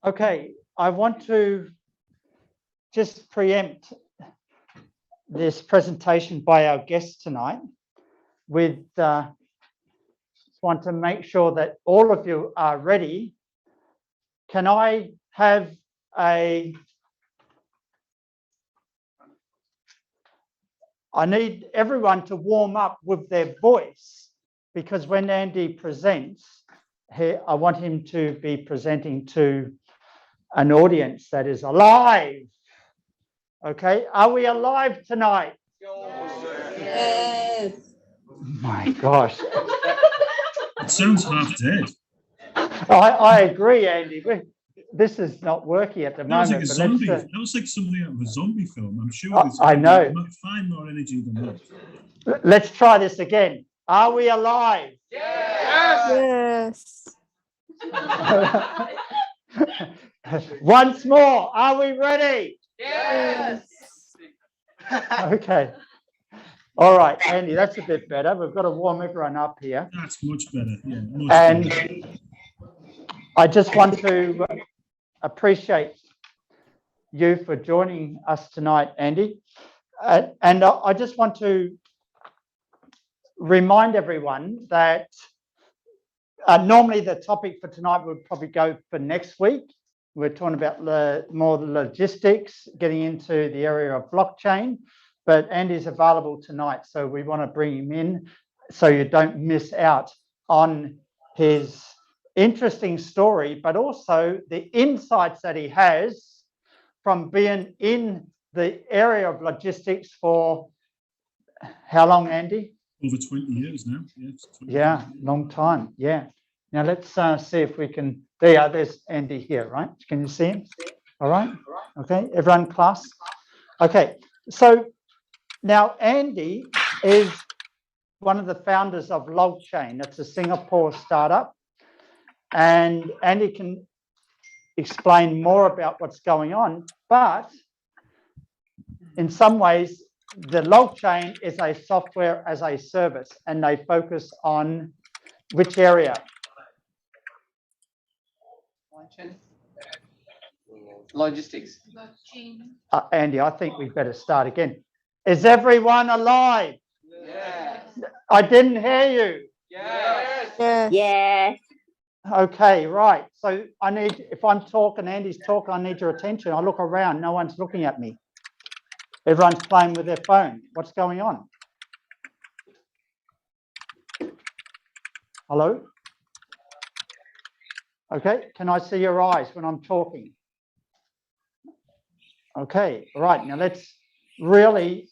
Okay, I want to just preempt this presentation by our guest tonight with want to make sure that all of you are ready. Can I have I need everyone to warm up with their voice, because when Andie presents, I want him to be presenting to an audience that is alive. Okay, are we alive tonight? Yes. My gosh. It sounds half dead. I agree, Andie. This is not working at the moment. That was like a zombie. That was like something out of a zombie film. I'm sure there's I know. Find more energy than that. Let's try this again. Are we alive? Yes. Once more. Are we ready? Yes. Okay. All right, Andie, that's a bit better. We've got to warm everyone up here. That's much better. Yeah, much And better. I just want to appreciate you for joining us tonight, Andie. And I just want to remind everyone that normally the topic for tonight would probably go for next week. We're talking about more the logistics, getting into the area of blockchain, but Andie's available tonight, so we want to bring him in so you don't miss out on his interesting story, but also the insights that he has from being in the area of logistics for how long, Andie? Over 20 years now. Yeah, long time. Yeah. Now let's see if we can. There's Andie here, right? Can you see him? All right. Okay. Everyone, class. Okay. So now Andie is one of the founders of Logchain. It's a Singapore startup, and Andie can explain more about what's going on. But in some ways, the Logchain is a software as a service, and they focus on which area? Logistics. Andie, I think we better start again. Is everyone alive? Yes. I didn't hear you. Yes. Yes. Yes. Okay, right. So I need, if I'm talking, Andie's talking, I need your attention. I look around, no one's looking at me. Everyone's playing with their phone. What's going on? Hello? Okay, can I see your eyes when I'm talking? Okay, right. Now let's really,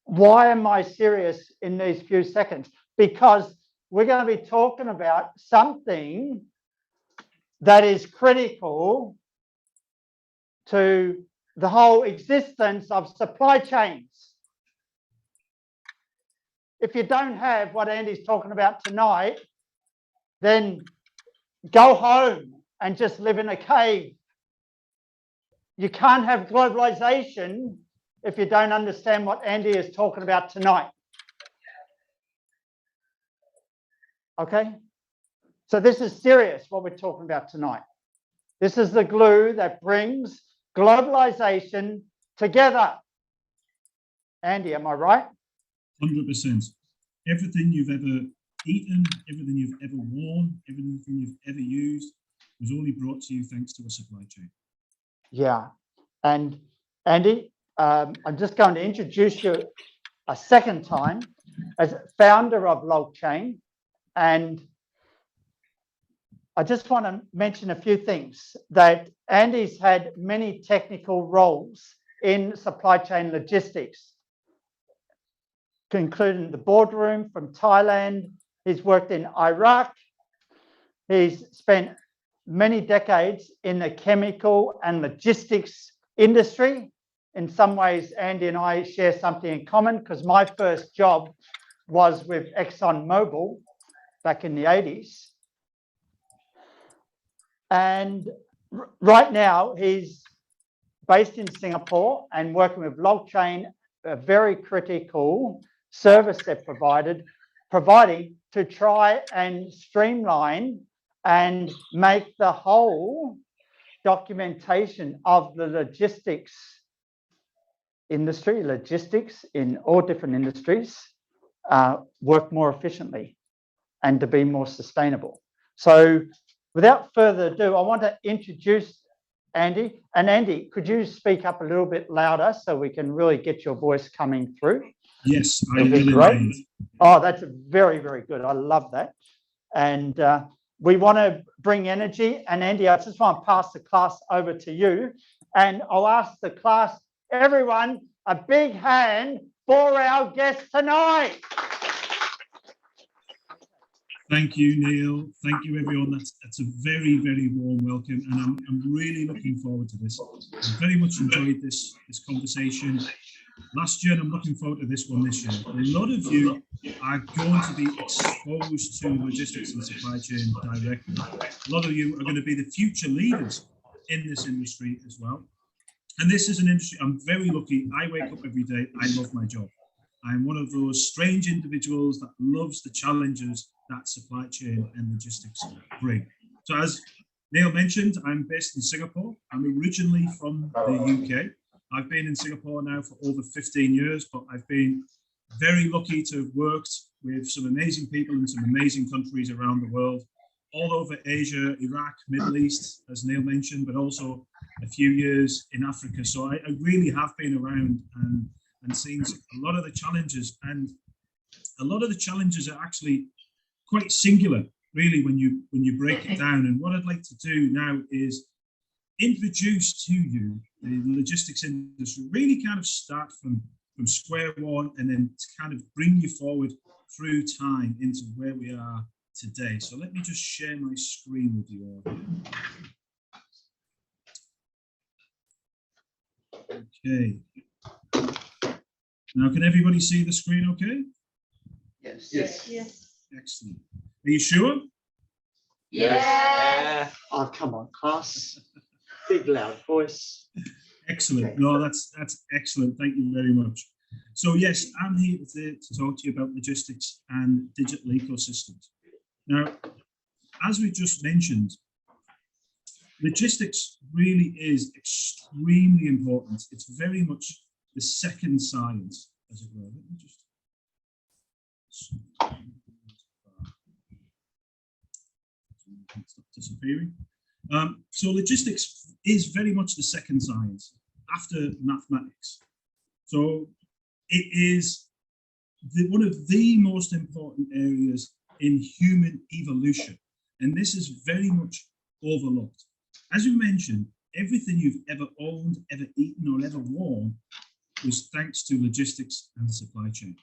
why am I serious in these few seconds? Because we're going to be talking about something that is critical to the whole existence of supply chains. If you don't have what Andie's talking about tonight, then go home and just live in a cave. You can't have globalization if you don't understand what Andie is talking about tonight. Okay? So this is serious, what we're talking about tonight. This is the glue that brings globalization together. Andie, am I right? 100%. Everything you've ever eaten, everything you've ever worn, everything you've ever used was only brought to you thanks to a supply chain. Yeah. And Andie, I'm just going to introduce you a second time as founder of Logchain. And I just want to mention a few things that Andie's had many technical roles in supply chain logistics, including the boardroom from Thailand. He's worked in Iraq. He's spent many decades in the chemical and logistics industry. In some ways, Andie and I share something in common, because my first job was with ExxonMobil back in the 80s. And right now, he's based in Singapore and working with Logchain, a very critical service they're providing to try and streamline and make the whole documentation of the logistics industry, logistics in all different industries, work more efficiently and to be more sustainable. So without further ado, I want to introduce Andie. And Andie, could you speak up a little bit louder so we can really get your voice coming through? Yes, I That'd be will great. indeed. Oh, that's very, very good. I love that. And we want to bring energy. And Andie, I just want to pass the class over to you. And I'll ask the class, everyone, a big hand for our guest tonight. Thank you, Neil. Thank you, everyone. That's a very, very warm welcome, and I'm really looking forward to this. I very much enjoyed this conversation last year, and I'm looking forward to this one this year. A lot of you are going to be exposed to logistics and supply chain directly. A lot of you are going to be the future leaders in this industry as well. And this is an industry, I'm very lucky. I wake up every day. I love my job. I'm one of those strange individuals that loves the challenges that supply chain and logistics bring. So as Neil mentioned, I'm based in Singapore. I'm originally from the UK. I've been in Singapore now for over 15 years, but I've been very lucky to have worked with some amazing people in some amazing countries around the world, all over Asia, Iraq, Middle East, as Neil mentioned, but also a few years in Africa. So I really have been around and seen a lot of the challenges, and a lot of the challenges are actually quite singular, really, when you break it down. And what I'd like to do now is introduce to you the logistics industry, really kind of start from square one and then to kind of bring you forward through time into where we are today. So let me just share my screen with you all here. Okay. Now, can everybody see the screen okay? Yes. Yes. Excellent. Are you sure? Yeah. Oh, come on, class. Big, loud voice. Excellent. No, that's excellent. Thank you very much. So yes, I'm here today to talk to you about logistics and digital ecosystems. Now, as we just mentioned, logistics really is extremely important. It's very much the second science, as it were. Let me just stop disappearing. So logistics is very much the second science after mathematics. So it is one of the most important areas in human evolution. And this is very much overlooked. As you mentioned, everything you've ever owned, ever eaten, or ever worn was thanks to logistics and supply chain.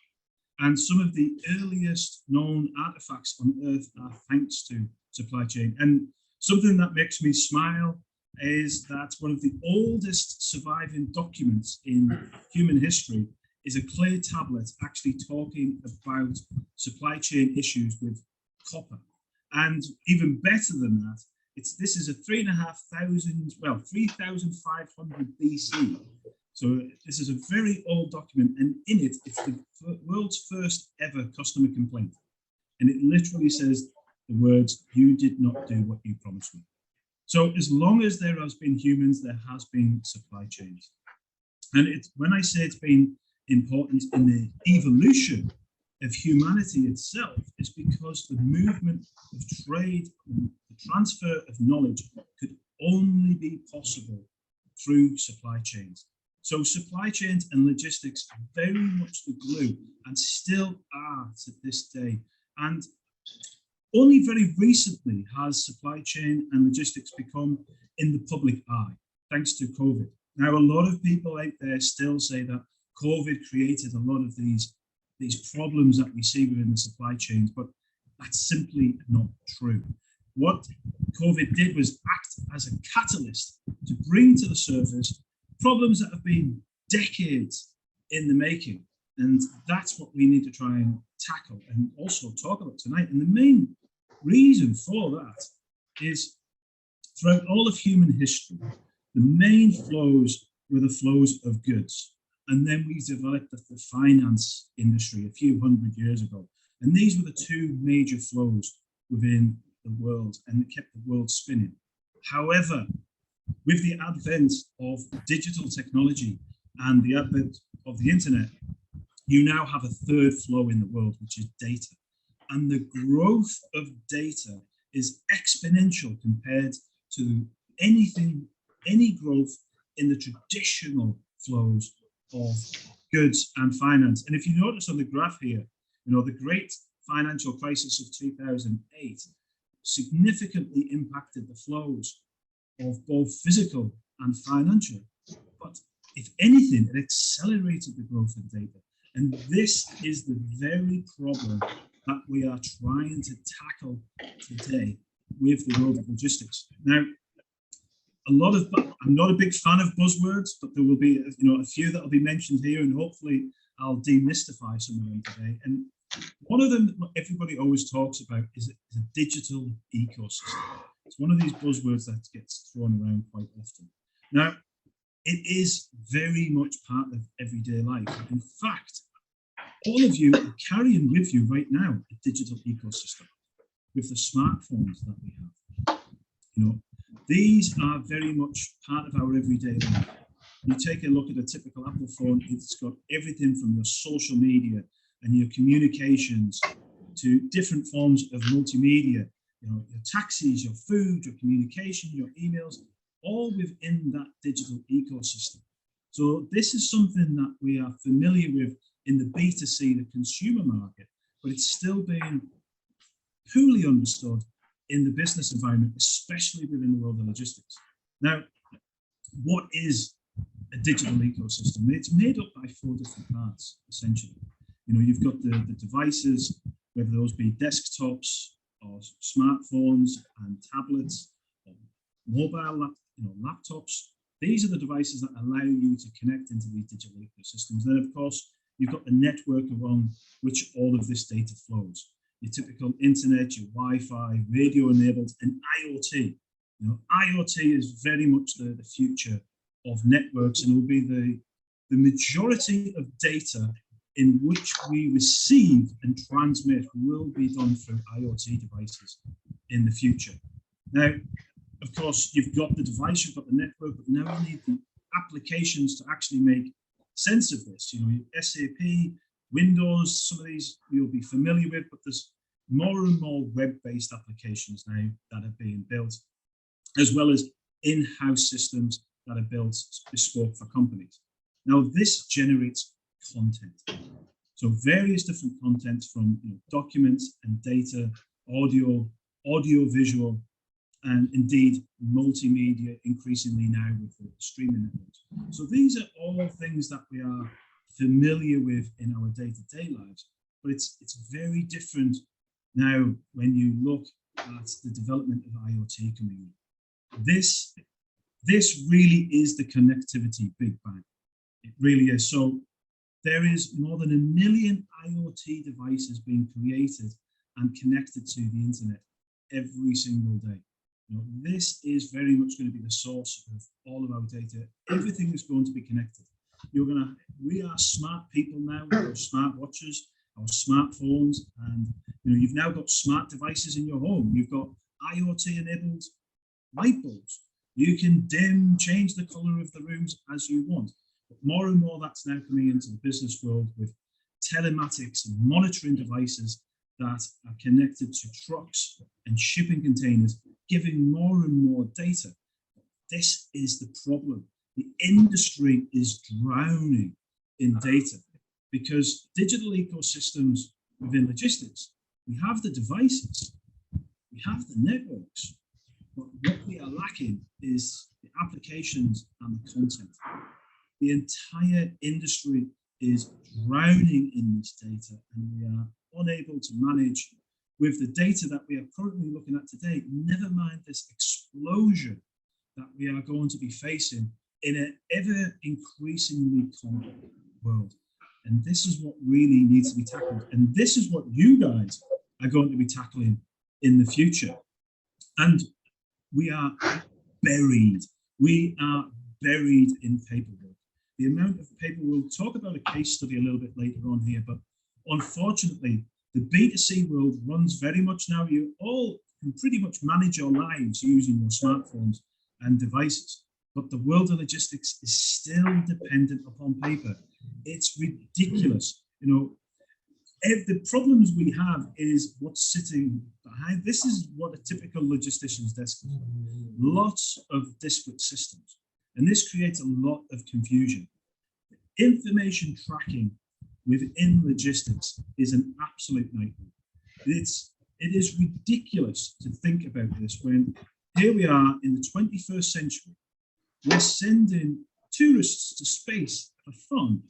And some of the earliest known artifacts on Earth are thanks to supply chain. And something that makes me smile is that one of the oldest surviving documents in human history is a clay tablet actually talking about supply chain issues with copper. And even better than that, this is a 3,500 BC. So this is a very old document, and in it, it's the world's first ever customer complaint. And it literally says the words, "You did not do what you promised me." So as long as there has been humans, there has been supply chains. And when I say it's been important in the evolution of humanity itself, is because the movement of trade and the transfer of knowledge could only be possible through supply chains. So supply chains and logistics are very much the glue, and still are to this day. And only very recently has supply chain and logistics become in the public eye, thanks to COVID. Now, a lot of people out there still say that COVID created a lot of these problems that we see within the supply chains, but that's simply not true. What COVID did was act as a catalyst to bring to the surface problems that have been decades in the making. And that's what we need to try and tackle and also talk about tonight. And the main reason for that is throughout all of human history, the main flows were the flows of goods. And then we developed the finance industry a few hundred years ago. And these were the two major flows within the world and kept the world spinning. However, with the advent of digital technology and the advent of the internet, you now have a third flow in the world, which is data. And the growth of data is exponential compared to any growth in the traditional flows of goods and finance. And if you notice on the graph here, the great financial crisis of 2008 significantly impacted the flows of both physical and financial. But if anything, it accelerated the growth of data. And this is the very problem that we are trying to tackle today with the world of logistics. Now, I'm not a big fan of buzzwords, but there will be a few that will be mentioned here, and hopefully I'll demystify some of them today. And one of them everybody always talks about is a digital ecosystem. It's one of these buzzwords that gets thrown around quite often. Now, it is very much part of everyday life. In fact, all of you are carrying with you right now a digital ecosystem with the smartphones that we have. These are very much part of our everyday life. You take a look at a typical Apple phone, it's got everything from your social media and your communications to different forms of multimedia, your taxis, your food, your communication, your emails, all within that digital ecosystem. So this is something that we are familiar with in the B2C, the consumer market, but it's still being poorly understood in the business environment, especially within the world of logistics. Now, what is a digital ecosystem? It's made up by 4 different parts, essentially. You've got the devices, whether those be desktops or smartphones and tablets, or mobile laptops. These are the devices that allow you to connect into these digital ecosystems. Then, of course, you've got the network along which all of this data flows. Your typical internet, your Wi-Fi, radio-enabled, and IoT. IoT is very much the future of networks, and will be the majority of data in which we receive and transmit will be done through IoT devices in the future. Now, of course, you've got the device, you've got the network, but now you need the applications to actually make sense of this. SAP, Windows, some of these you'll be familiar with, but there's more and more web-based applications now that are being built, as well as in-house systems that are built bespoke for companies. Now, this generates content. So various different contents from documents and data, audio, visual, and indeed multimedia, increasingly now with the streaming networks. So these are all things that we are familiar with in our day-to-day lives, but it's very different now when you look at the development of IoT coming in. This really is the connectivity Big Bang. It really is. So there is more than 1 million IoT devices being created and connected to the internet every single day. This is very much going to be the source of all of our data. Everything is going to be connected. We are smart people now with our smart watches, our smartphones, and you've now got smart devices in your home. You've got IoT-enabled light bulbs. You can change the color of the rooms as you want. But more and more that's now coming into the business world with telematics and monitoring devices that are connected to trucks and shipping containers, giving more and more data. This is the problem. The industry is drowning in data because digital ecosystems within logistics, we have the devices, we have the networks, but what we are lacking is the applications and the content. The entire industry is drowning in this data, and we are unable to manage with the data that we are currently looking at today, never mind this explosion that we are going to be facing in an ever increasingly complex world. And this is what really needs to be tackled. And this is what you guys are going to be tackling in the future. And we are buried. We are buried in paperwork. The amount of paper, we'll talk about a case study a little bit later on here, but unfortunately, the B2C world runs very much now. You all can pretty much manage your lives using your smartphones and devices. But the world of logistics is still dependent upon paper. It's ridiculous. You know, the problems we have is what's sitting behind. This is what a typical logistician's desk is. Lots of disparate systems. And this creates a lot of confusion. Information tracking within logistics is an absolute nightmare. It is ridiculous to think about this when here we are in the 21st century. We're sending tourists to space for fun,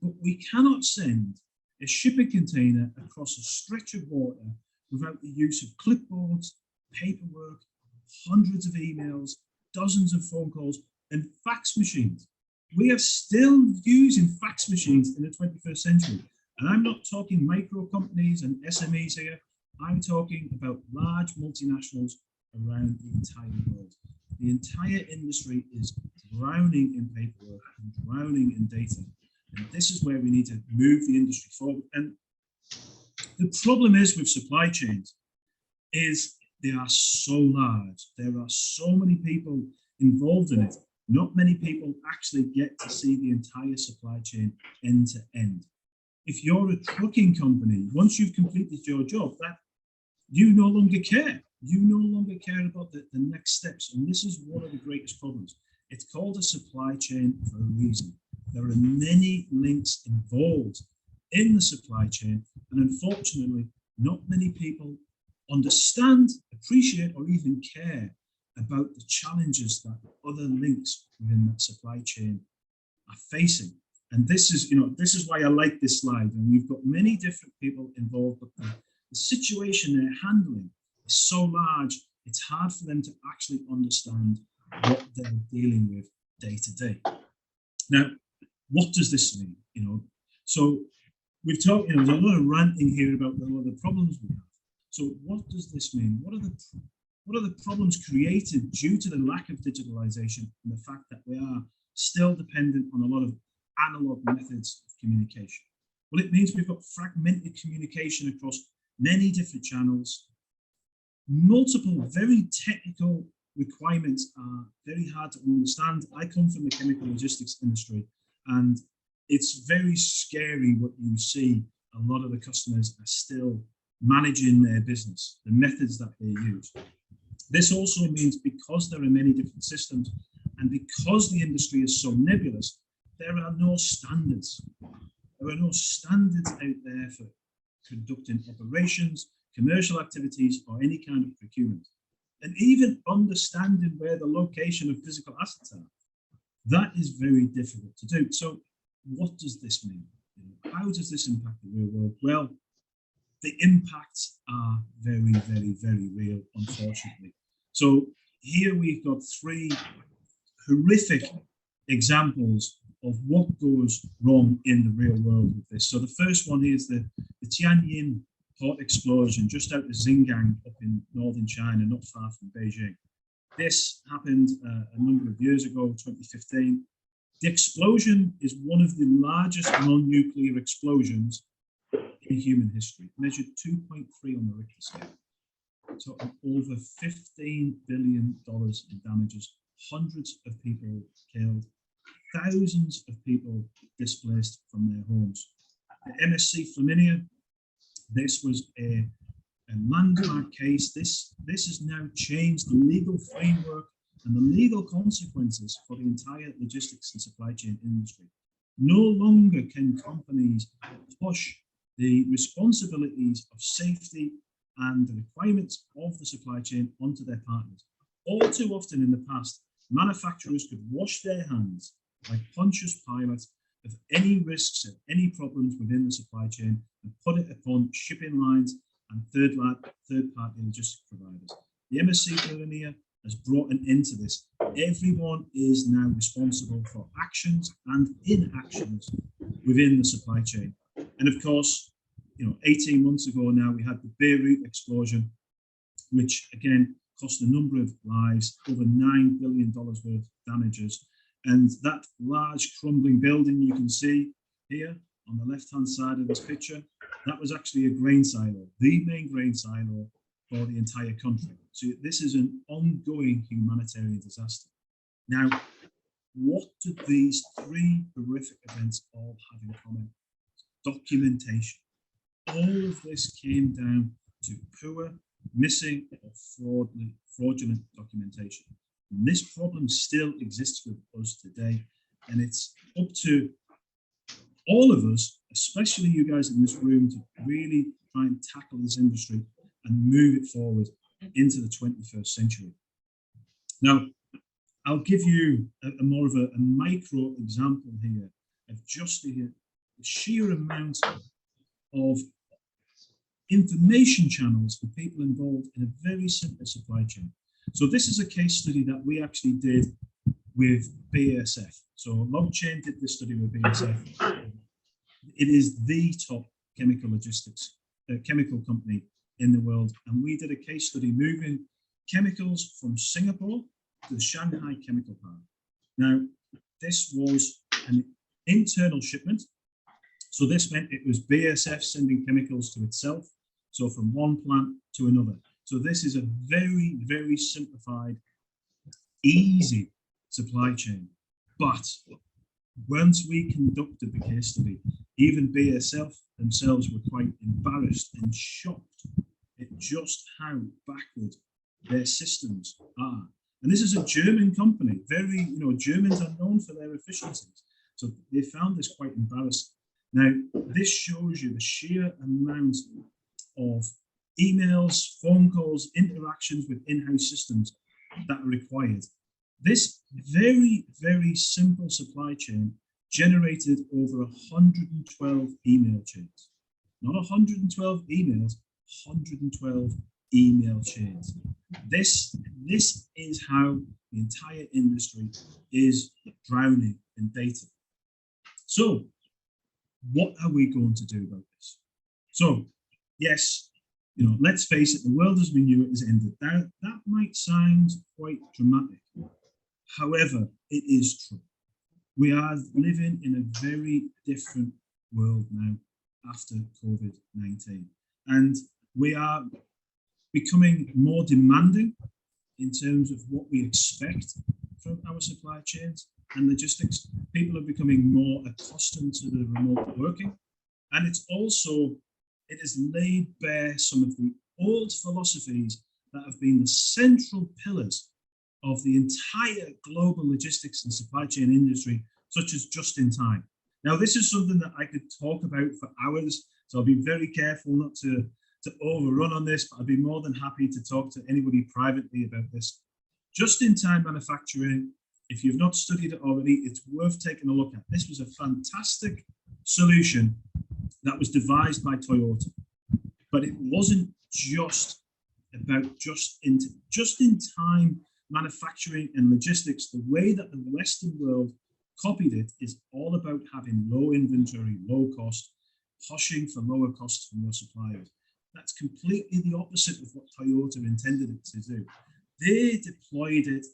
but we cannot send a shipping container across a stretch of water without the use of clipboards, paperwork, hundreds of emails, dozens of phone calls, and fax machines. We are still using fax machines in the 21st century. And I'm not talking micro companies and SMEs here. I'm talking about large multinationals around the entire world. The entire industry is drowning in paperwork and drowning in data. And this is where we need to move the industry forward. And the problem is with supply chains is they are so large. There are so many people involved in it. Not many people actually get to see the entire supply chain end to end. If you're a trucking company, once you've completed your job, that you no longer care. You no longer care about the next steps. And this is one of the greatest problems. It's called a supply chain for a reason. There are many links involved in the supply chain. And unfortunately, not many people understand, appreciate, or even care about the challenges that other links within that supply chain are facing. And this is, this is why I like this slide. And we've got many different people involved, but the situation they're handling is so large, it's hard for them to actually understand what they're dealing with day to day. Now, what does this mean? So we've talked, there's a lot of ranting here about the problems we have. So what does this mean? What are the problems created due to the lack of digitalization and the fact that we are still dependent on a lot of analog methods of communication? Well, it means we've got fragmented communication across many different channels. Multiple very technical requirements are very hard to understand. I come from the chemical logistics industry, and it's very scary what you see. A lot of the customers are still managing their business, the methods that they use. This also means because there are many different systems and because the industry is so nebulous, there are no standards. There are no standards out there for conducting operations, commercial activities, or any kind of procurement. And even understanding where the location of physical assets are, that is very difficult to do. So what does this mean? How does this impact the real world? Well, the impacts are very, very, very real, unfortunately. So here we've got three horrific examples of what goes wrong in the real world with this. So the first one is the Tianjin port explosion just out of Xinjiang up in northern China, not far from Beijing. This happened a number of years ago, 2015. The explosion is one of the largest non-nuclear explosions in human history. It measured 2.3 on the Richter scale. So over $15 billion in damages, hundreds of people killed, thousands of people displaced from their homes. The MSC Flaminia, this was a landmark case. This has now changed the legal framework and the legal consequences for the entire logistics and supply chain industry. No longer can companies push the responsibilities of safety and the requirements of the supply chain onto their partners. All too often in the past, manufacturers could wash their hands like Pontius Pilate of any risks and any problems within the supply chain and put it upon shipping lines and third-party logistics providers. The MSC Flaminia has brought an end to this. Everyone is now responsible for actions and inactions within the supply chain. And of course, 18 months ago now, we had the Beirut explosion, which again cost a number of lives, over $9 billion worth of damages. And that large crumbling building you can see here on the left-hand side of this picture, that was actually a grain silo, the main grain silo for the entire country. So this is an ongoing humanitarian disaster. Now, what do these three horrific events all have in common? Documentation. All of this came down to poor, missing, or fraudulent documentation. And this problem still exists with us today. And it's up to all of us, especially you guys in this room, to really try and tackle this industry and move it forward into the 21st century. Now, I'll give you a more of a micro example here of just the sheer amount of information channels for people involved in a very simple supply chain. So this is a case study that we actually did with BASF. So Logchain did this study with BASF. It is the top chemical logistics, chemical company in the world. And we did a case study moving chemicals from Singapore to the Shanghai Chemical Park. Now, this was an internal shipment. So this meant it was BASF sending chemicals to itself. So from one plant to another. So this is a very, very simplified, easy supply chain. But once we conducted the case study, even BASF themselves were quite embarrassed and shocked at just how backward their systems are. And this is a German company, very, Germans are known for their efficiencies. So they found this quite embarrassing. Now, this shows you the sheer amount of emails, phone calls, interactions with in-house systems that are required. This very, very simple supply chain generated over 112 email chains. Not 112 emails, 112 email chains. This is how the entire industry is drowning in data. So, what are we going to do about this? So, yes, let's face it, the world as we knew it has ended. That might sound quite dramatic. However, it is true. We are living in a very different world now after COVID-19. And we are becoming more demanding in terms of what we expect from our supply chains and logistics. People are becoming more accustomed to the remote working. And it has laid bare some of the old philosophies that have been the central pillars of the entire global logistics and supply chain industry, such as just in time. Now, this is something that I could talk about for hours, so I'll be very careful not to overrun on this, but I'd be more than happy to talk to anybody privately about this. Just in time manufacturing, if you've not studied it already, it's worth taking a look at. This was a fantastic solution that was devised by Toyota, but it wasn't just about just in time manufacturing and logistics. The way that the Western world copied it is all about having low inventory, low cost, pushing for lower costs from your suppliers. That's completely the opposite of what Toyota intended it to do. They deployed it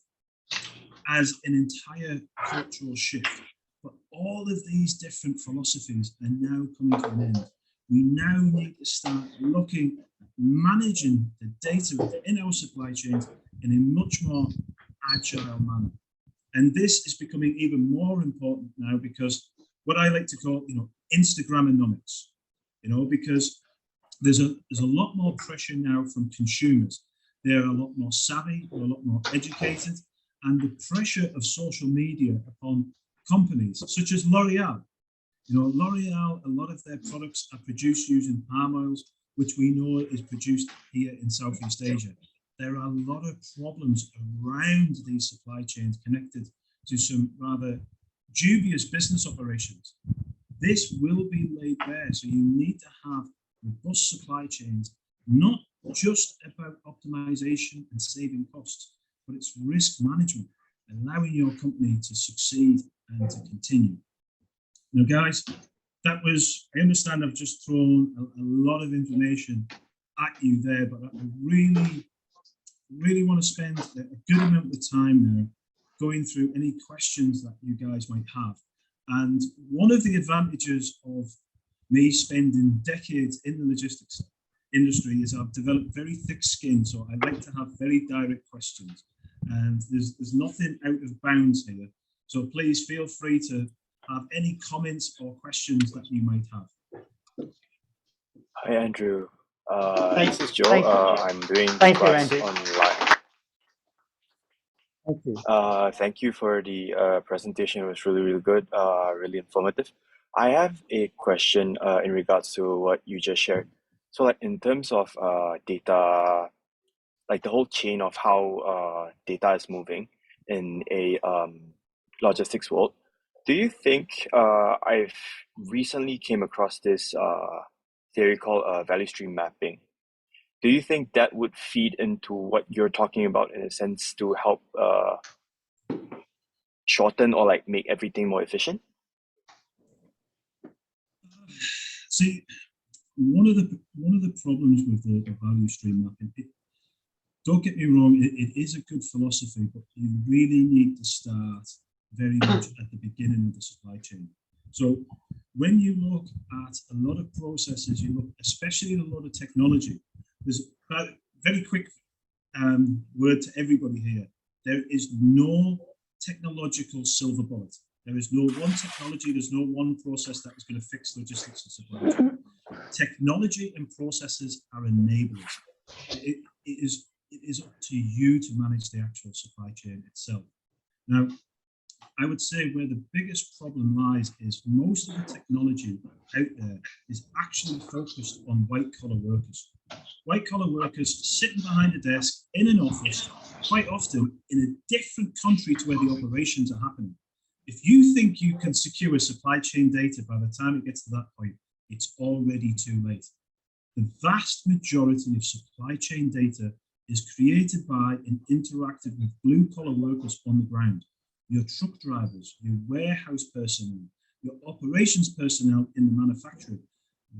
as an entire cultural shift. But all of these different philosophies are now coming to an end. We now need to start looking at managing the data within our supply chains in a much more agile manner. And this is becoming even more important now because what I like to call, Instagramonomics, because there's a lot more pressure now from consumers. They're a lot more savvy, they're a lot more educated, and the pressure of social media upon companies such as L'Oreal. L'Oreal, a lot of their products are produced using palm oils, which we know is produced here in Southeast Asia. There are a lot of problems around these supply chains connected to some rather dubious business operations. This will be laid bare, so you need to have robust supply chains, not just about optimization and saving costs, but it's risk management, allowing your company to succeed and to continue. Now, guys, I understand I've just thrown a lot of information at you there, but I really want to spend a good amount of time now going through any questions that you guys might have. And one of the advantages of me spending decades in the logistics sector industry is I've developed very thick skin, so I like to have very direct questions, and there's nothing out of bounds here. So please feel free to have any comments or questions that you might have. Hi, Andrew. Thank- This is Joe. thank you. I'm doing the Thank you, class Andrew. online. Thank you. Thank you for the presentation. It was really, really good, really informative. I have a question in regards to what you just shared. So, like in terms of data, like the whole chain of how data is moving in a logistics world, do you think I've recently came across this theory called value stream mapping? Do you think that would feed into what you're talking about in a sense to help shorten or like make everything more efficient? See, one of the problems with the value stream mapping, don't get me wrong, it is a good philosophy, but you really need to start very much at the beginning of the supply chain. So when you look at a lot of processes, you look especially at a lot of technology. There's a very quick word to everybody here. There is no technological silver bullet. There is no one technology, there's no one process that is going to fix logistics and supply chain. Technology and processes are enablers. It is up to you to manage the actual supply chain itself. Now, I would say where the biggest problem lies is most of the technology out there is actually focused on white-collar workers. White-collar workers sitting behind a desk in an office, quite often in a different country to where the operations are happening. If you think you can secure supply chain data by the time it gets to that point, it's already too late. The vast majority of supply chain data is created by and interacted with blue-collar workers on the ground. Your truck drivers, your warehouse personnel, your operations personnel in the manufacturing.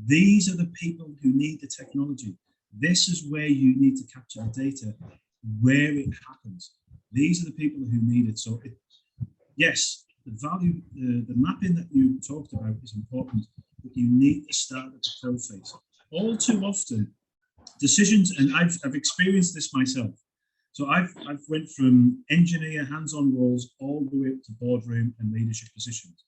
These are the people who need the technology. This is where you need to capture the data, where it happens. These are the people who need it. So yes, the mapping that you talked about is important, but you need to start at the coalface. All too often, decisions, and I've experienced this myself. So I've went from engineer hands-on roles all the way up to boardroom and leadership positions.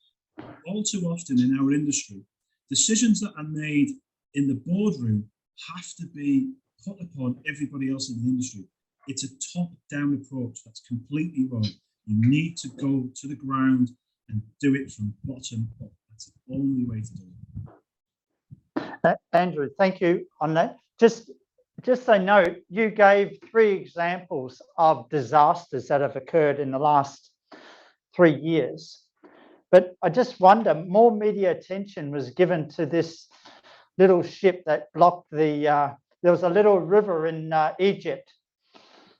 All too often in our industry, decisions that are made in the boardroom have to be put upon everybody else in the industry. It's a top-down approach that's completely wrong. You need to go to the ground and do it from bottom up. That's the only way to do it. Andrew, thank you on that. Just so you know, you gave 3 examples of disasters that have occurred in the last 3 years. But I just wonder, more media attention was given to this little ship that blocked the, there was a little river in Egypt.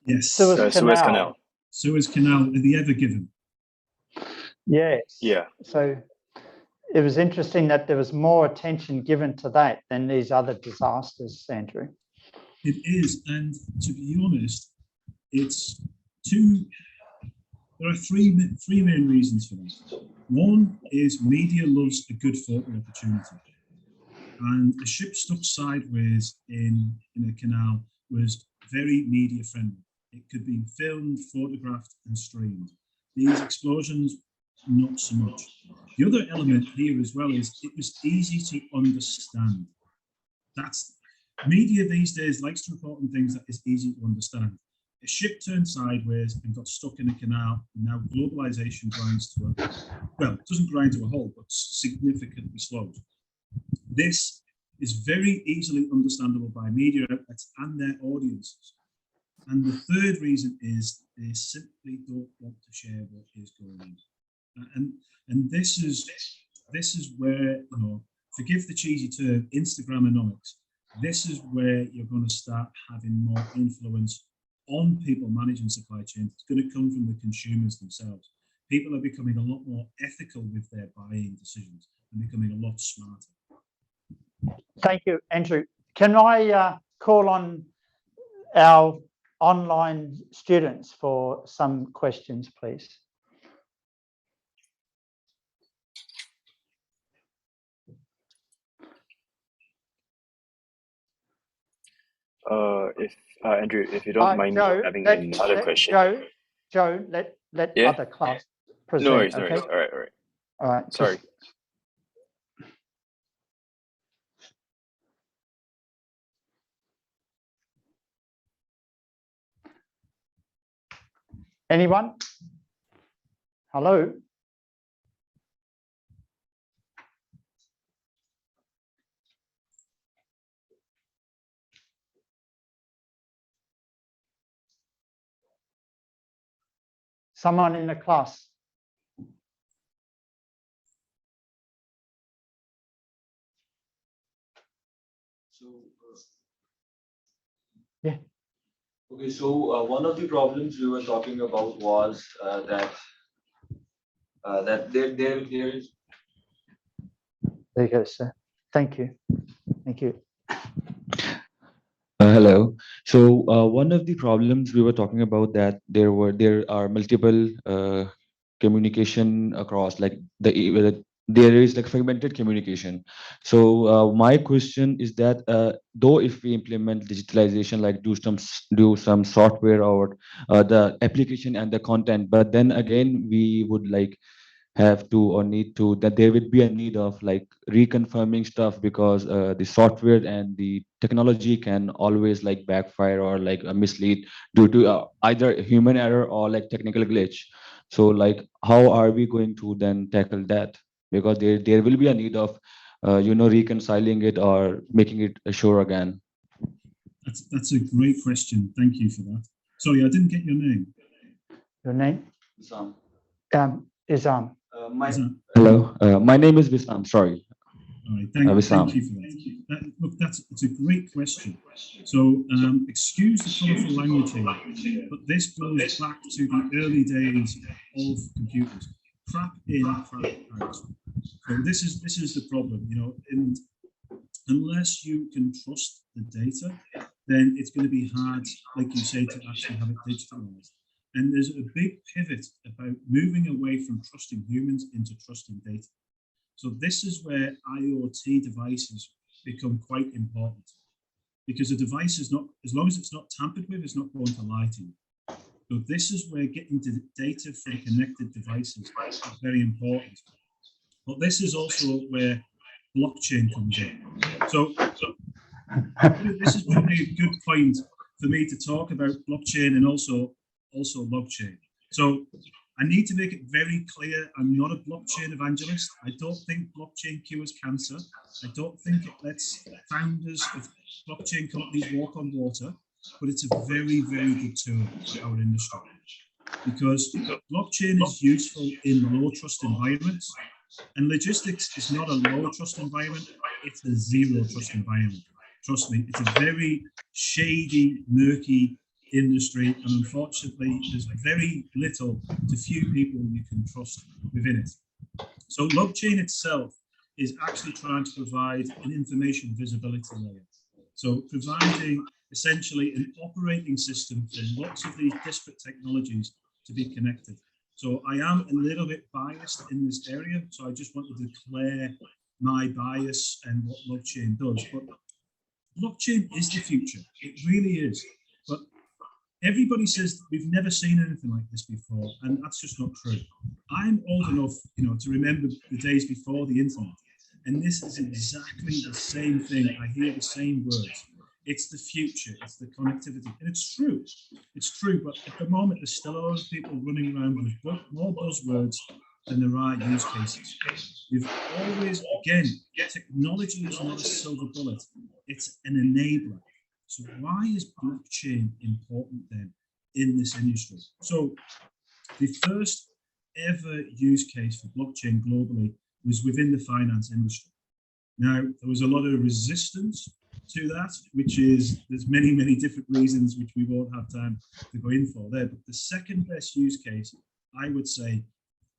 Yes. Suez Canal. Suez Canal, the Ever Given. Yes. Yeah. So it was interesting that there was more attention given to that than these other disasters, Andrew. It is, and to be honest, it's two. There are three main reasons for this. One is media loves a good photo opportunity, and a ship stuck sideways in a canal was very media friendly. It could be filmed, photographed, and streamed. These explosions, not so much. The other element here as well is it was easy to understand. That's media these days likes to report on things that is easy to understand. A ship turned sideways and got stuck in a canal. Now globalization grinds to a, well, it doesn't grind to a halt, but significantly slows. This is very easily understandable by media outlets and their audiences. And the third reason is they simply don't want to share what is going on. And this is where, you know, forgive the cheesy term, Instagramonomics. This is where you're going to start having more influence on people managing supply chains. It's going to come from the consumers themselves. People are becoming a lot more ethical with their buying decisions and becoming a lot smarter. Thank you, Andrew. Can I call on our online students for some questions, please? if Andrew, if you don't mind me Joe, having let, another let- question. Joe, let Yeah. other class No present. worries, no Okay. worries. All right, all right. All right. Sorry. Anyone? Hello. Someone in the class. So, Yeah. okay, so one of the problems we were talking about was that there is. There you go, sir. Thank you. Thank you. Hello. So one of the problems we were talking about that there are multiple communication across like there is like fragmented communication. So my question is that though if we implement digitalization like do some software or the application and the content, but then again we would like have to or need to that there would be a need of like reconfirming stuff because the software and the technology can always like backfire or like mislead due to either human error or like technical glitch. So like how are we going to then tackle that, because there will be a need of reconciling it or making it sure again. That's a great question. Thank you for that. Sorry, I didn't get your name. Your name? Some. Isam. Hello, my name is Wissam. Sorry. All right, Wissam. thank you for that. Look, it's a great question. So, excuse the colourful language here, but this goes back to the early days of computers. Crap in, crap out. So this is the problem, you know. And unless you can trust the data, then it's going to be hard, like you say, to actually have it digitalized. And there's a big pivot about moving away from trusting humans into trusting data. So this is where IoT devices become quite important, because a device is not, as long as it's not tampered with, it's not going to lie to you. So this is where getting the data from connected devices is very important. But this is also where blockchain comes in. So this is probably a good point for me to talk about blockchain and also Logchain. So I need to make it very clear, I'm not a blockchain evangelist. I don't think blockchain cures cancer. I don't think it lets founders of blockchain companies walk on water, but it's a very, very good tool for our industry, because blockchain is useful in low trust environments, and logistics is not a low trust environment, it's a zero trust environment. Trust me, it's a very shady, murky industry, and unfortunately there's very little to few people you can trust within it. So Logchain itself is actually trying to provide an information visibility layer. So providing essentially an operating system for lots of these disparate technologies to be connected. So I am a little bit biased in this area, so I just wanted to declare my bias and what Logchain does. But blockchain is the future, it really is. But everybody says we've never seen anything like this before, and that's just not true. I'm old enough, you know, to remember the days before the internet, and this is exactly the same thing. I hear the same words. It's the future, it's the connectivity, and it's true. It's true, but at the moment, there's still a lot of people running around with more buzzwords than there are use cases. You've always, again, technology is not a silver bullet, it's an enabler. So why is blockchain important then in this industry? So the first ever use case for blockchain globally was within the finance industry. Now, there was a lot of resistance to that, which is, there's many, many different reasons which we won't have time to go in for there. But the second best use case, I would say,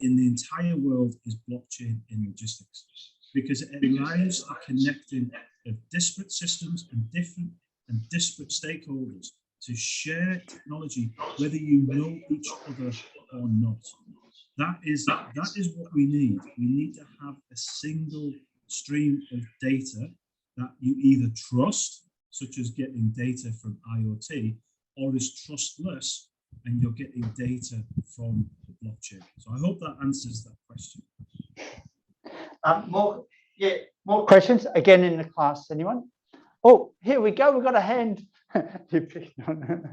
in the entire world is blockchain in logistics, because it allows the connecting of disparate systems and disparate stakeholders to share technology, whether you know each other or not. That is what we need. We need to have a single stream of data that you either trust, such as getting data from IoT, or is trustless and you're getting data from the blockchain? So I hope that answers that question. More questions again in the class. Anyone? Oh, here we go. We've got a hand. You picked on.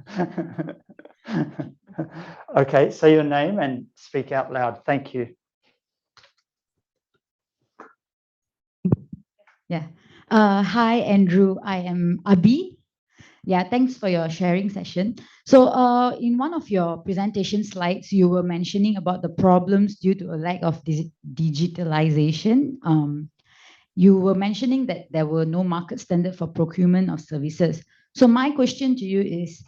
Okay, say your name and speak out loud. Thank you. Yeah. Hi, Andrew. I am Abi. Yeah, thanks for your sharing session. So in one of your presentation slides, you were mentioning about the problems due to a lack of digitalization. You were mentioning that there were no market standard for procurement of services. So my question to you is,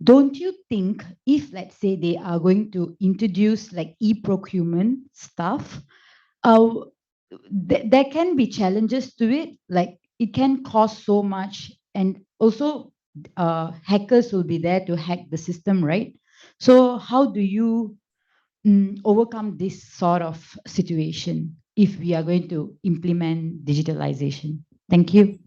don't you think if, let's say, they are going to introduce like e-procurement stuff, there can be challenges to it, like it can cost so much, and also hackers will be there to hack the system, right? So how do you overcome this sort of situation if we are going to implement digitalization? Thank you.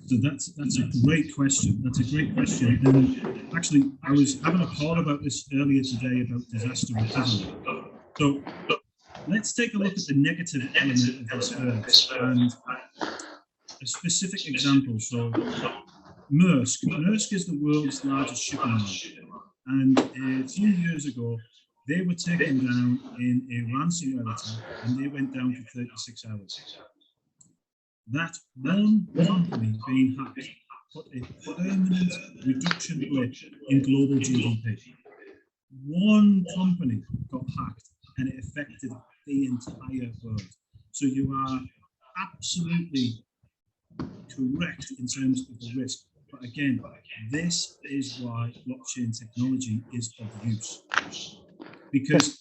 So that's a great question. That's a great question. And actually, I was having a call about this earlier today about disaster recovery. So let's take a look at the negative element of this first, and a specific example. So Maersk is the world's largest shipping line, and a few years ago they were taken down in a ransomware attack, and they went down for 36 hours. That one company being hacked put a permanent reduction blip in global GDP. One company got hacked and it affected the entire world. So you are absolutely correct in terms of the risk. But again, this is why blockchain technology is of use. Because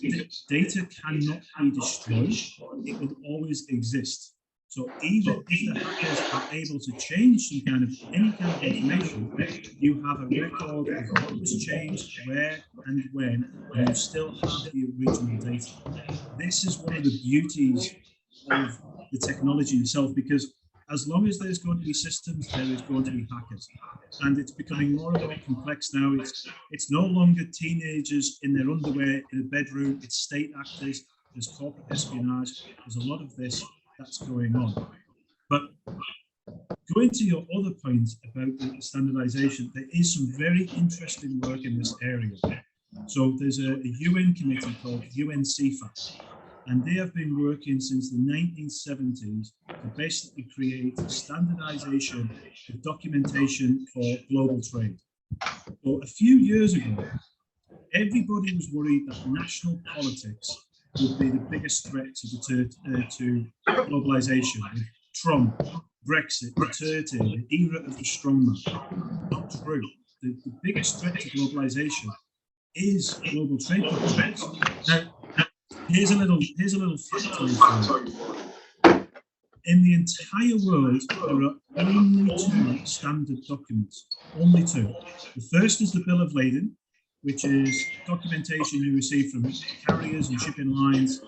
data cannot be destroyed, it will always exist. So even if the hackers are able to change any kind of information, you have a record of what was changed, where and when, and you still have the original data. This is one of the beauties of the technology itself, because as long as there's going to be systems, there is going to be hackers. And it's becoming more and more complex now. It's no longer teenagers in their underwear in a bedroom, it's state actors, there's corporate espionage, there's a lot of this that's going on. But going to your other point about the standardization, there is some very interesting work in this area. So there's a UN committee called UNCFAT, and they have been working since the 1970s to basically create standardization of documentation for global trade. So a few years ago, everybody was worried that national politics would be the biggest threat to globalization. With Trump, Brexit, Duterte, the era of the strongman. Not true. The biggest threat to globalization is global trade partnerships. Now, here's a little factoid for you. In the entire world, there are only two standard documents. Only two. The first is the Bill of Lading, which is documentation you receive from carriers and shipping lines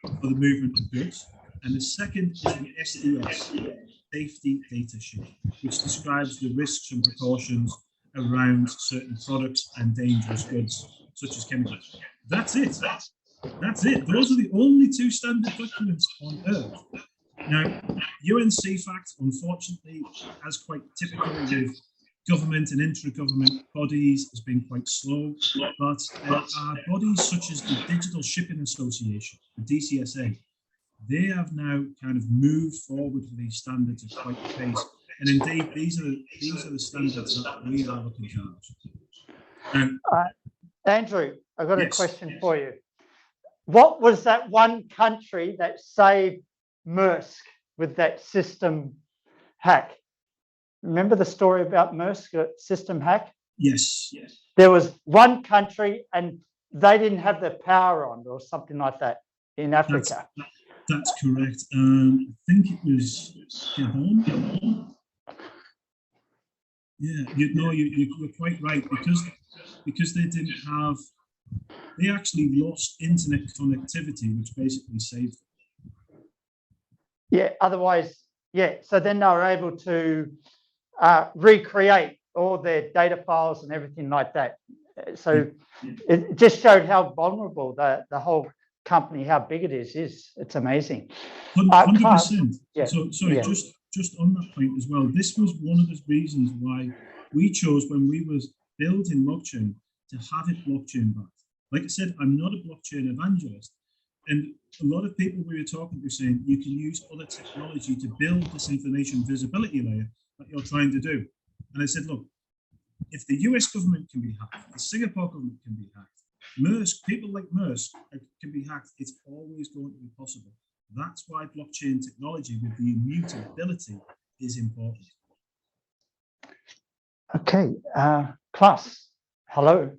for the movement of goods. And the second is the SDS, Safety Data Sheet, which describes the risks and precautions around certain products and dangerous goods, such as chemicals. That's it. That's it. Those are the only two standard documents on Earth. Now, UNCFAT, unfortunately, as quite typical with government and intra-government bodies, has been quite slow, but there are bodies such as the Digital Shipping Association, the DCSA. They have now kind of moved forward with these standards at quite a pace, and indeed these are the standards that we are looking to use. Andrew, I've got Yes. a question for you. What was that one country that saved Maersk with that system hack? Remember the story about Maersk system hack? Yes. There was one country and they didn't have the power on, or something like that, in Africa. That's correct. I think it was Gabon. Yeah, you're quite right, because they didn't have, they actually lost internet connectivity, which basically saved them. Yeah, otherwise, yeah. So then they were able to recreate all their data files and everything like that. So it just showed how vulnerable the whole company, how big it is. It's amazing. 100%. Yeah. So sorry, Yeah. just on that point as well. This was one of the reasons why we chose, when we was building Logchain, to have it blockchain backed. Like I said, I'm not a blockchain evangelist, and a lot of people we were talking to saying you can use other technology to build this information visibility layer that you're trying to do. And I said, look, if the US government can be hacked, the Singapore government can be hacked, Maersk, people like Maersk can be hacked, it's always going to be possible. That's why blockchain technology with the immutability is important. Okay, class, hello.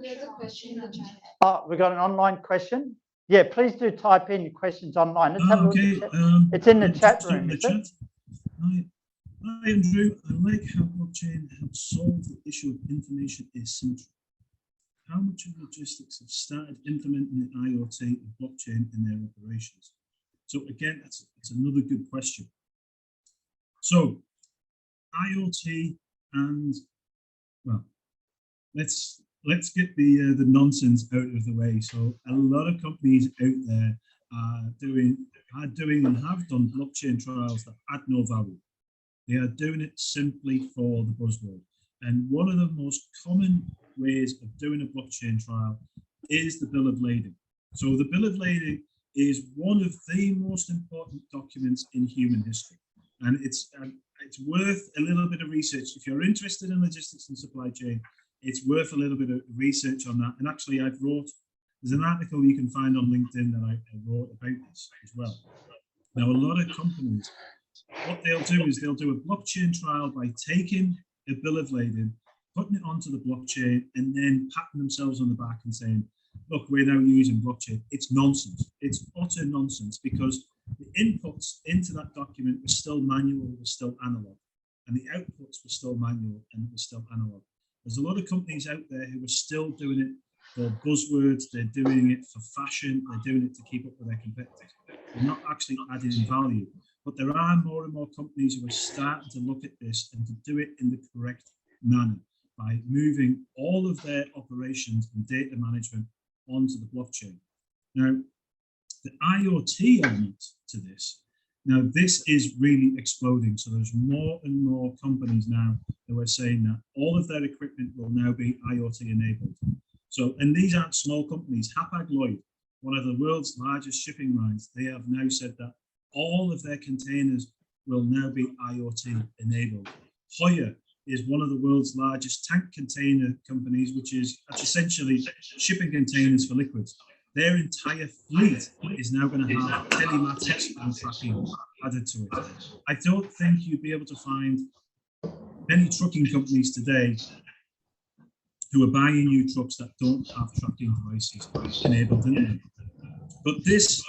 There's a question in the chat. Oh, we got an online question. Yeah, please do type in your questions online. Let's have a look. Okay, It's in the chat just open room, the is it? chat. Hi, Andrew. I like how blockchain helps solve the issue of information asymmetry. How much of logistics have started implementing the IoT and blockchain in their operations? So again, that's another good question. So IoT and, well, let's get the nonsense out of the way. So a lot of companies out there are doing and have done blockchain trials that add no value. They are doing it simply for the buzzword. And one of the most common ways of doing a blockchain trial is the bill of lading. So the bill of lading is one of the most important documents in human history. And it's worth a little bit of research. If you're interested in logistics and supply chain, it's worth a little bit of research on that. And actually there's an article you can find on LinkedIn that I wrote about this as well. Now, a lot of companies, what they'll do is they'll do a blockchain trial by taking a bill of lading, putting it onto the blockchain, and then patting themselves on the back and saying, look, we're now using blockchain. It's nonsense. It's utter nonsense, because the inputs into that document were still manual, were still analog, and the outputs were still manual and were still analog. There's a lot of companies out there who are still doing it for buzzwords. They're doing it for fashion. They're doing it to keep up with their competitors. They're not actually adding value. But there are more and more companies who are starting to look at this and to do it in the correct manner by moving all of their operations and data management onto the blockchain. Now, the IoT element to this, now this is really exploding. So there's more and more companies now who are saying that all of their equipment will now be IoT enabled. So, and these aren't small companies. Hapag-Lloyd, one of the world's largest shipping lines, they have now said that all of their containers will now be IoT enabled. Hoyer is one of the world's largest tank container companies, which is essentially shipping containers for liquids. Their entire fleet is now going to have telematics and tracking added to it. I don't think you'd be able to find many trucking companies today who are buying new trucks that don't have tracking devices enabled in them. But this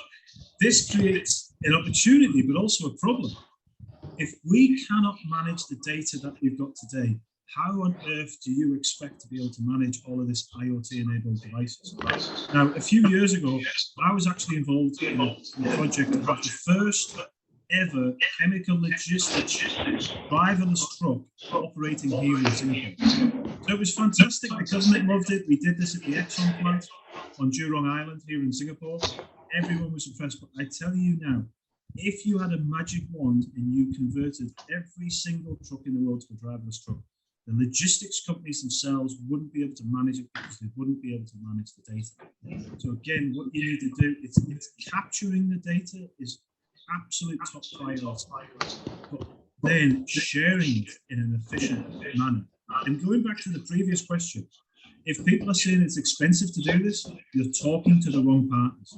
creates an opportunity, but also a problem. If we cannot manage the data that we've got today, how on earth do you expect to be able to manage all of this IoT-enabled devices? Now, a few years ago, I was actually involved in a project to have the first ever chemical logistics driverless truck operating here in Singapore. So it was fantastic. The government loved it. We did this at the Exxon plant on Jurong Island here in Singapore. Everyone was impressed. But I tell you now, if you had a magic wand and you converted every single truck in the world to a driverless truck, the logistics companies themselves wouldn't be able to manage it because they wouldn't be able to manage the data. So again, what you need to do is capturing the data is absolute top priority, but then sharing it in an efficient manner. And going back to the previous question, if people are saying it's expensive to do this, you're talking to the wrong partners.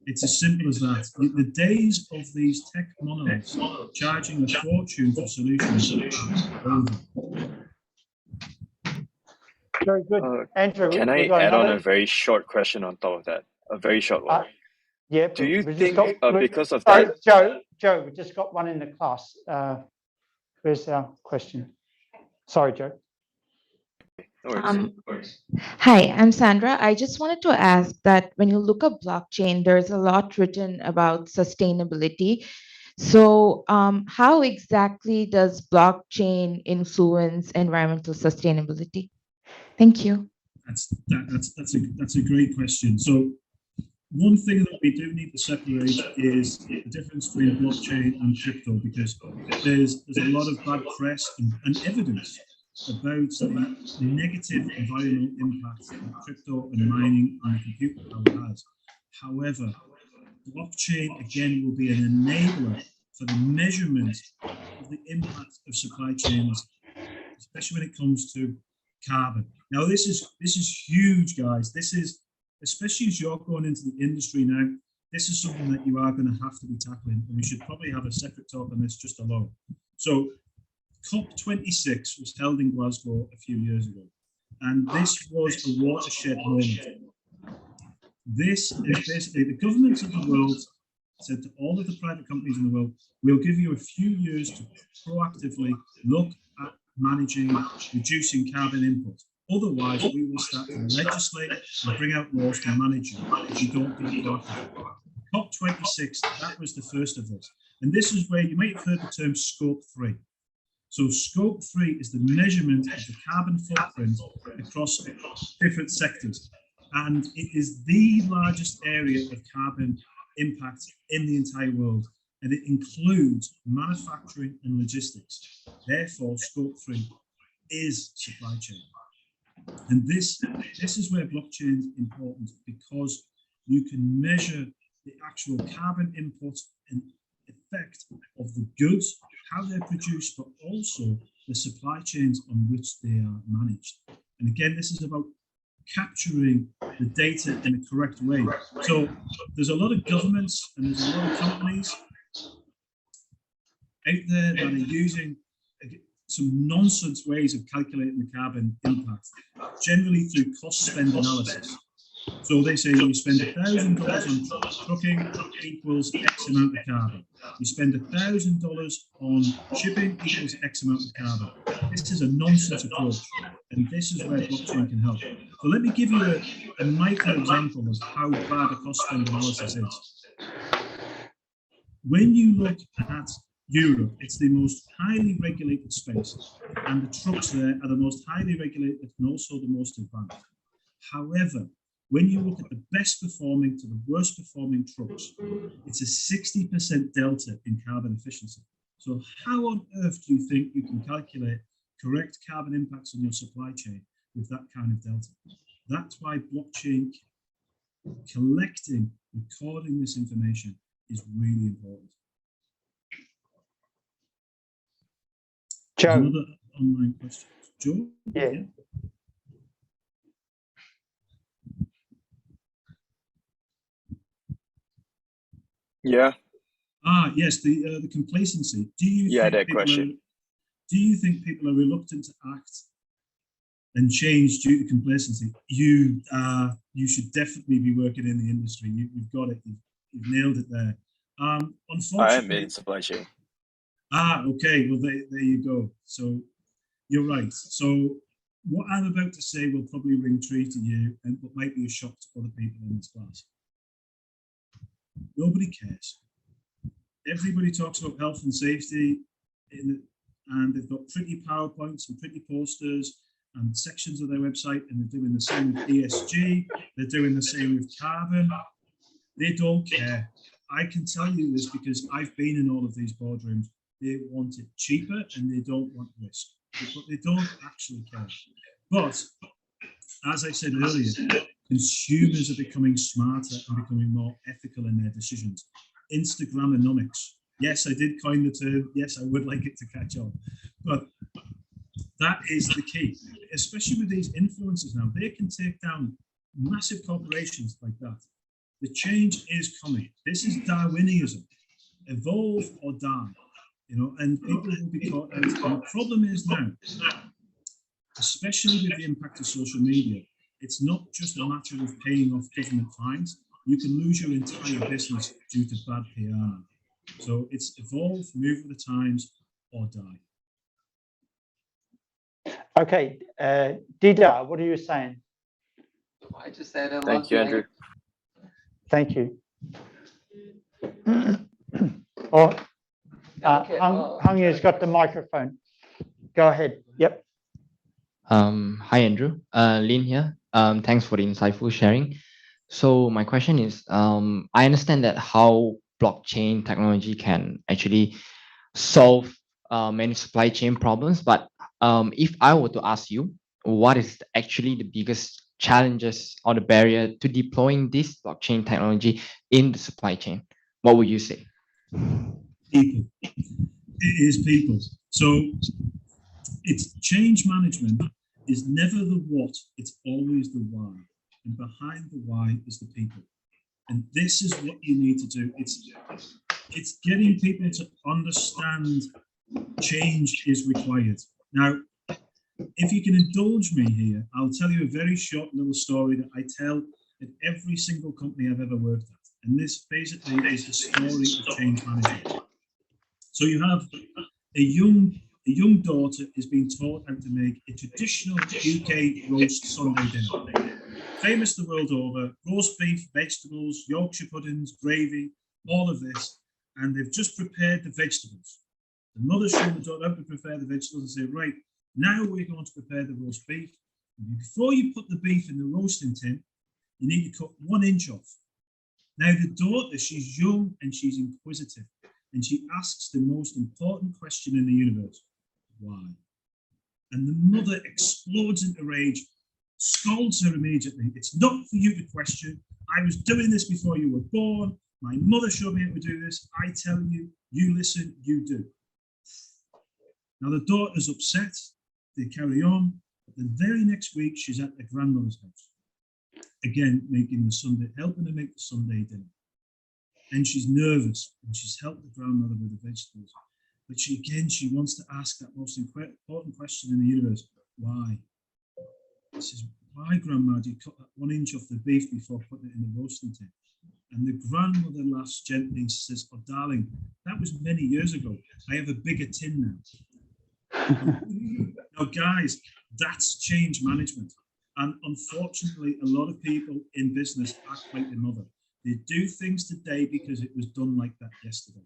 It's as simple as that. The days of these tech monoliths charging a fortune for solutions are over. Very good. Andrew, Can I add on a very short question on top of that? A very short one. Yeah. Do you we just think got, because of sorry, that? Joe, we just got one in the class. Where's our question? Sorry, Joe. No worries. Um, Hi, I'm Sandra. I just wanted to ask that when you look up blockchain, there's a lot written about sustainability. So, how exactly does blockchain influence environmental sustainability? Thank you. That's a great question. So one thing that we do need to separate is the difference between blockchain and crypto, because there's a lot of bad press and evidence about the negative environmental impacts that crypto and mining and the computer power has. However, blockchain again will be an enabler for the measurement of the impact of supply chains, especially when it comes to carbon. Now, this is huge, guys. This is, especially as you're going into the industry now, this is something that you are going to have to be tackling, and we should probably have a separate talk on this just alone. So, COP26 was held in Glasgow a few years ago, and this was a watershed moment. This is basically the governments of the world said to all of the private companies in the world, we'll give you a few years to proactively look at managing, reducing carbon input. Otherwise, we will start to legislate and bring out laws to manage you if you don't do it proactively. COP26, that was the first of those. And this is where you might have heard the term scope 3. So scope 3 is the measurement of the carbon footprint across different sectors. And it is the largest area of carbon impact in the entire world. And it includes manufacturing and logistics. Therefore, scope 3 is supply chain. And this is where blockchain is important, because you can measure the actual carbon input and effect of the goods, how they're produced, but also the supply chains on which they are managed. And again, this is about capturing the data in a correct way. So there's a lot of governments and there's a lot of companies out there that are using some nonsense ways of calculating the carbon impact, generally through cost spend analysis. So they say you spend $1,000 on trucking equals X amount of carbon. You spend $1,000 on shipping equals X amount of carbon. This is a nonsense approach, and this is where blockchain can help. So let me give you a micro example of how bad a cost spend analysis is. When you look at Europe, it's the most highly regulated space, and the trucks there are the most highly regulated and also the most advanced. However, when you look at the best performing to the worst performing trucks, it's a 60% delta in carbon efficiency. So how on earth do you think you can calculate correct carbon impacts on your supply chain with that kind of delta? That's why blockchain collecting, recording this information is really important. Joe. Another online question. Joe? Yeah. Yeah. Yes, the complacency. Do you Yeah, think that people question. do you think people are reluctant to act and change due to complacency? You should definitely be working in the industry. You've got it. You've nailed it there. I am Unfortunately. in supply chain. Okay. Well, there you go. So you're right. So what I'm about to say will probably ring true to you, and what might be a shock to other people in this class. Nobody cares. Everybody talks about health and safety, and they've got pretty PowerPoints and pretty posters and sections of their website, and they're doing the same with ESG, they're doing the same with carbon. They don't care. I can tell you this because I've been in all of these boardrooms. They want it cheaper and they don't want risk, but they don't actually care. But as I said earlier, consumers are becoming smarter and becoming more ethical in their decisions. Instagramonomics. Yes, I did coin the term. Yes, I would like it to catch on. But that is the key, especially with these influencers now. They can take down massive corporations like that. The change is coming. This is Darwinism. Evolve or die. And people will be caught out. And the problem is now, especially with the impact of social media, it's not just a matter of paying off government fines. You can lose your entire business due to bad PR. So it's evolve, move with the times, or die. Okay, Dida, what are you saying? I just said a lot. Thank you, Andrew. Thank you. Or Okay, Hung Yu's got the microphone. Go ahead. Yep. Hi, Andrew. Lin here. Thanks for the insightful sharing. So my question is, I understand that how blockchain technology can actually solve many supply chain problems, but if I were to ask you, what is actually the biggest challenges or the barrier to deploying this blockchain technology in the supply chain? What would you say? People. It is people. So it's change management is never the what, it's always the why. And behind the why is the people. And this is what you need to do. It's getting people to understand change is required. Now, if you can indulge me here, I'll tell you a very short little story that I tell at every single company I've ever worked at. And this basically is the story of change management. So you have a young daughter is being taught how to make a traditional UK roast Sunday dinner. Famous the world over, roast beef, vegetables, Yorkshire puddings, gravy, all of this. And they've just prepared the vegetables. The mother's showing the daughter how to prepare the vegetables and say, right, now we're going to prepare the roast beef. And before you put the beef in the roasting tin, you need to cut 1 inch off. Now the daughter, she's young and she's inquisitive. And she asks the most important question in the universe, why? And the mother explodes into rage, scolds her immediately. It's not for you to question. I was doing this before you were born. My mother showed me how to do this. I tell you, you listen, you do. Now the daughter's upset. They carry on. But the very next week, she's at the grandmother's house. Again, helping her make the Sunday dinner. And she's nervous, and she's helped the grandmother with the vegetables. But she wants to ask that most important question in the universe, why? She says, why, Grandma, do you cut that 1 inch off the beef before putting it in the roasting tin? And the grandmother laughs gently and says, oh, darling, that was many years ago. I have a bigger tin now. Now, guys, that's change management. And unfortunately, a lot of people in business act like the mother. They do things today because it was done like that yesterday.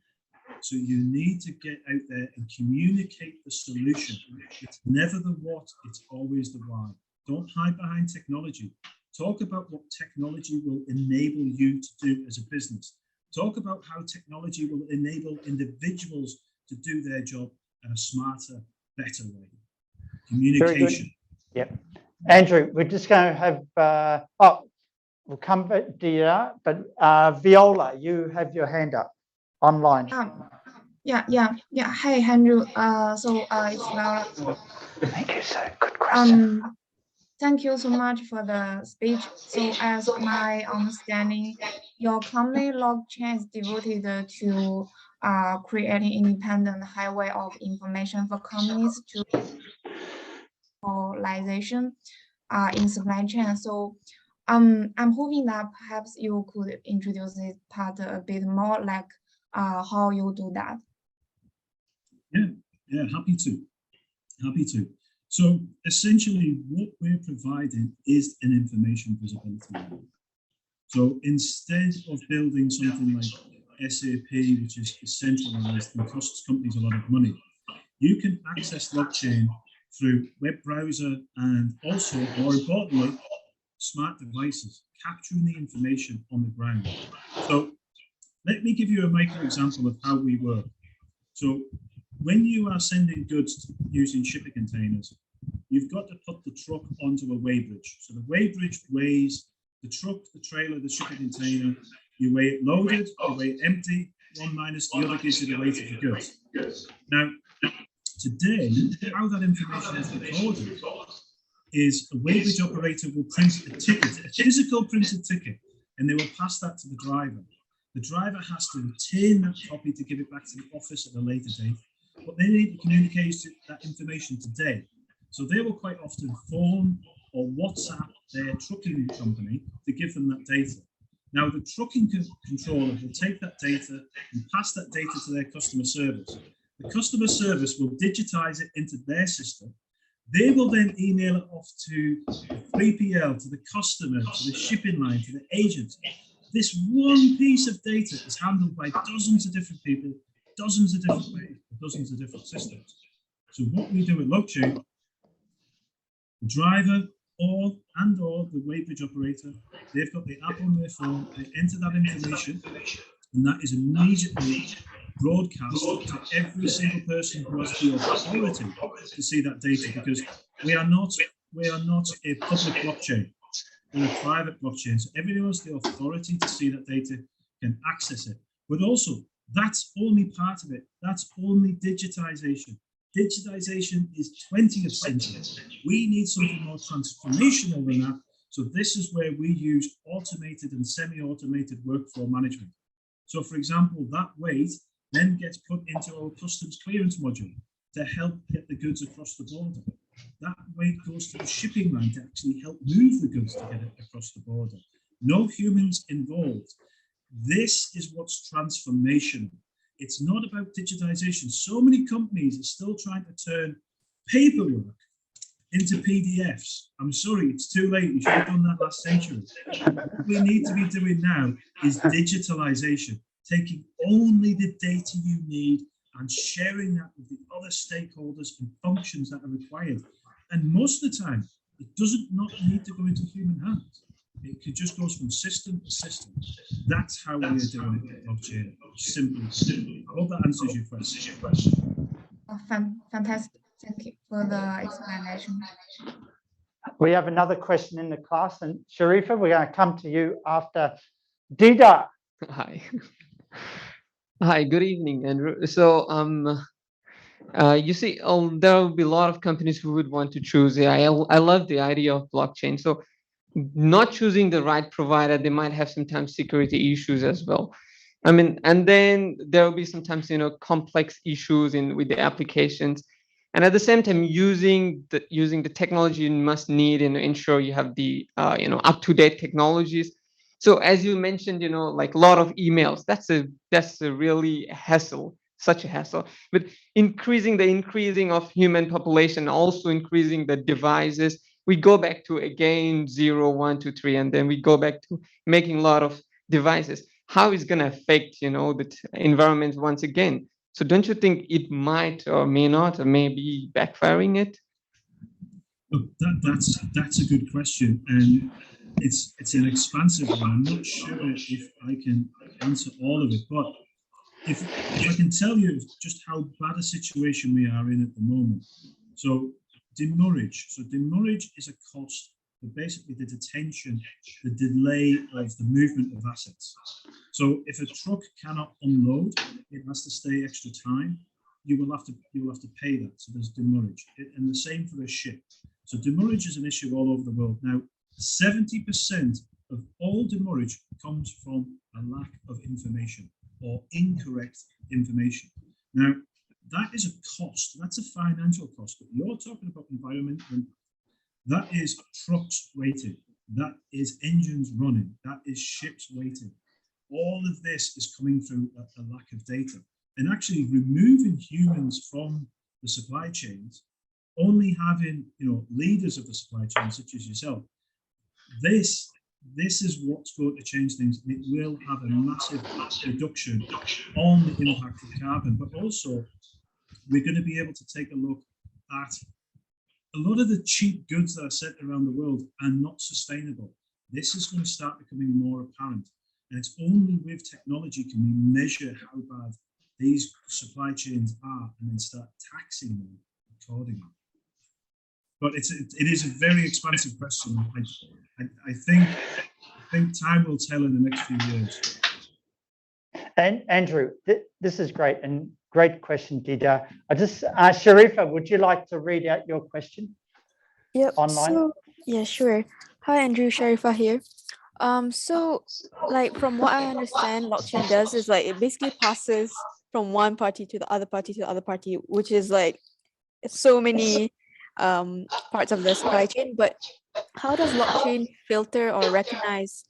So you need to get out there and communicate the solution. It's never the what, it's always the why. Don't hide behind technology. Talk about what technology will enable you to do as a business. Talk about how technology will enable individuals to do their job in a smarter, better way. Communication. Yep. Andrew, we're just going to have, we'll come back to you, but Viola, you have your hand up online. Yeah. Hi, Andrew. So it's Laura. Thank you, sir. Good question. Thank you so much for the speech. So as my understanding, your company Logchain is devoted to creating independent highway of information for companies to localization in supply chain. So I'm hoping that perhaps you could introduce this part a bit more, like how you do that. Yeah, happy to. So essentially what we're providing is an information visibility layer. So instead of building something like SAP, which is centralized and costs companies a lot of money, you can access Logchain through web browser and also, more importantly, smart devices, capturing the information on the ground. So let me give you a micro example of how we work. So when you are sending goods using shipping containers, you've got to put the truck onto a weighbridge. So the weighbridge weighs the truck, the trailer, the shipping container. You weigh it loaded, you weigh it empty, one minus the other gives you the weight of the goods. Now, today, how that information is recorded is a weighbridge operator will print a ticket, a physical printed ticket, and they will pass that to the driver. The driver has to retain that copy to give it back to the office at a later date, but they need to communicate that information today. So they will quite often phone or WhatsApp their trucking company to give them that data. Now, the trucking controller will take that data and pass that data to their customer service. The customer service will digitize it into their system. They will then email it off to the 3PL, to the customer, to the shipping line, to the agent. This one piece of data is handled by dozens of different people, dozens of different ways, dozens of different systems. So what we do at Logchain, the driver or the weighbridge operator, they've got the app on their phone, they enter that information, and that is immediately broadcast to every single person who has the authority to see that data, because we are not a public blockchain. We're a private blockchain, so everyone has the authority to see that data, can access it. But also, that's only part of it. That's only digitization. Digitization is 20th century. We need something more transformational than that. So this is where we use automated and semi-automated workflow management. So for example, that weight then gets put into our customs clearance module to help get the goods across the border. That weight goes to the shipping line to actually help move the goods to get it across the border. No humans involved. This is what's transformational. It's not about digitization. So many companies are still trying to turn paperwork into PDFs. I'm sorry, it's too late. We should have done that last century. What we need to be doing now is digitalization, taking only the data you need and sharing that with the other stakeholders and functions that are required. And most of the time, it doesn't not need to go into human hands. It could just goes from system to system. That's how we are doing it at Logchain. Simply. I hope that answers your question. Oh, fantastic. Thank you for the explanation. We have another question in the class, and Sharifa, we're going to come to you after Dida. Hi. Hi, good evening, Andrew. So, you see, there will be a lot of companies who would want to choose AI. I love the idea of blockchain. So, not choosing the right provider, they might have sometimes security issues as well. I mean, and then there will be sometimes, complex issues with the applications. And at the same time, using the technology you must need and ensure you have the, up-to-date technologies. So as you mentioned, like a lot of emails, that's a really hassle, such a hassle. But increasing of human population, also increasing the devices, we go back to again 0, 1, 2, 3, and then we go back to making a lot of devices. How is going to affect, the environment once again? So don't you think it might or may not, or maybe backfiring it? Look, that's a good question, and it's an expansive one. I'm not sure if I can answer all of it, but if I can tell you just how bad a situation we are in at the moment. So demurrage. So demurrage is a cost for basically the detention, the delay of the movement of assets. So if a truck cannot unload, it has to stay extra time. You will have to pay that. So there's demurrage, and the same for a ship. So demurrage is an issue all over the world now. 70% of all demurrage comes from a lack of information or incorrect information. Now, that is a cost. That's a financial cost. But you're talking about environmental. That is trucks waiting. That is engines running. That is ships waiting. All of this is coming through a lack of data. And actually removing humans from the supply chains, only having leaders of the supply chain such as yourself, this is what's going to change things. And it will have a massive reduction on the impact of carbon, but also we're going to be able to take a look at a lot of the cheap goods that are sent around the world are not sustainable. This is going to start becoming more apparent. And it's only with technology can we measure how bad these supply chains are and then start taxing them accordingly. But it is a very expansive question. I think time will tell in the next few years. And Andrew, this is great, and great question, Dida. Sharifa, would you like to read out your question? Yep. Online? So, yeah, sure. Hi, Andrew, Sharifa here. So like from what I understand, blockchain does is like it basically passes from one party to the other party to the other party, which is like so many parts of the supply chain, but how does blockchain filter or recognize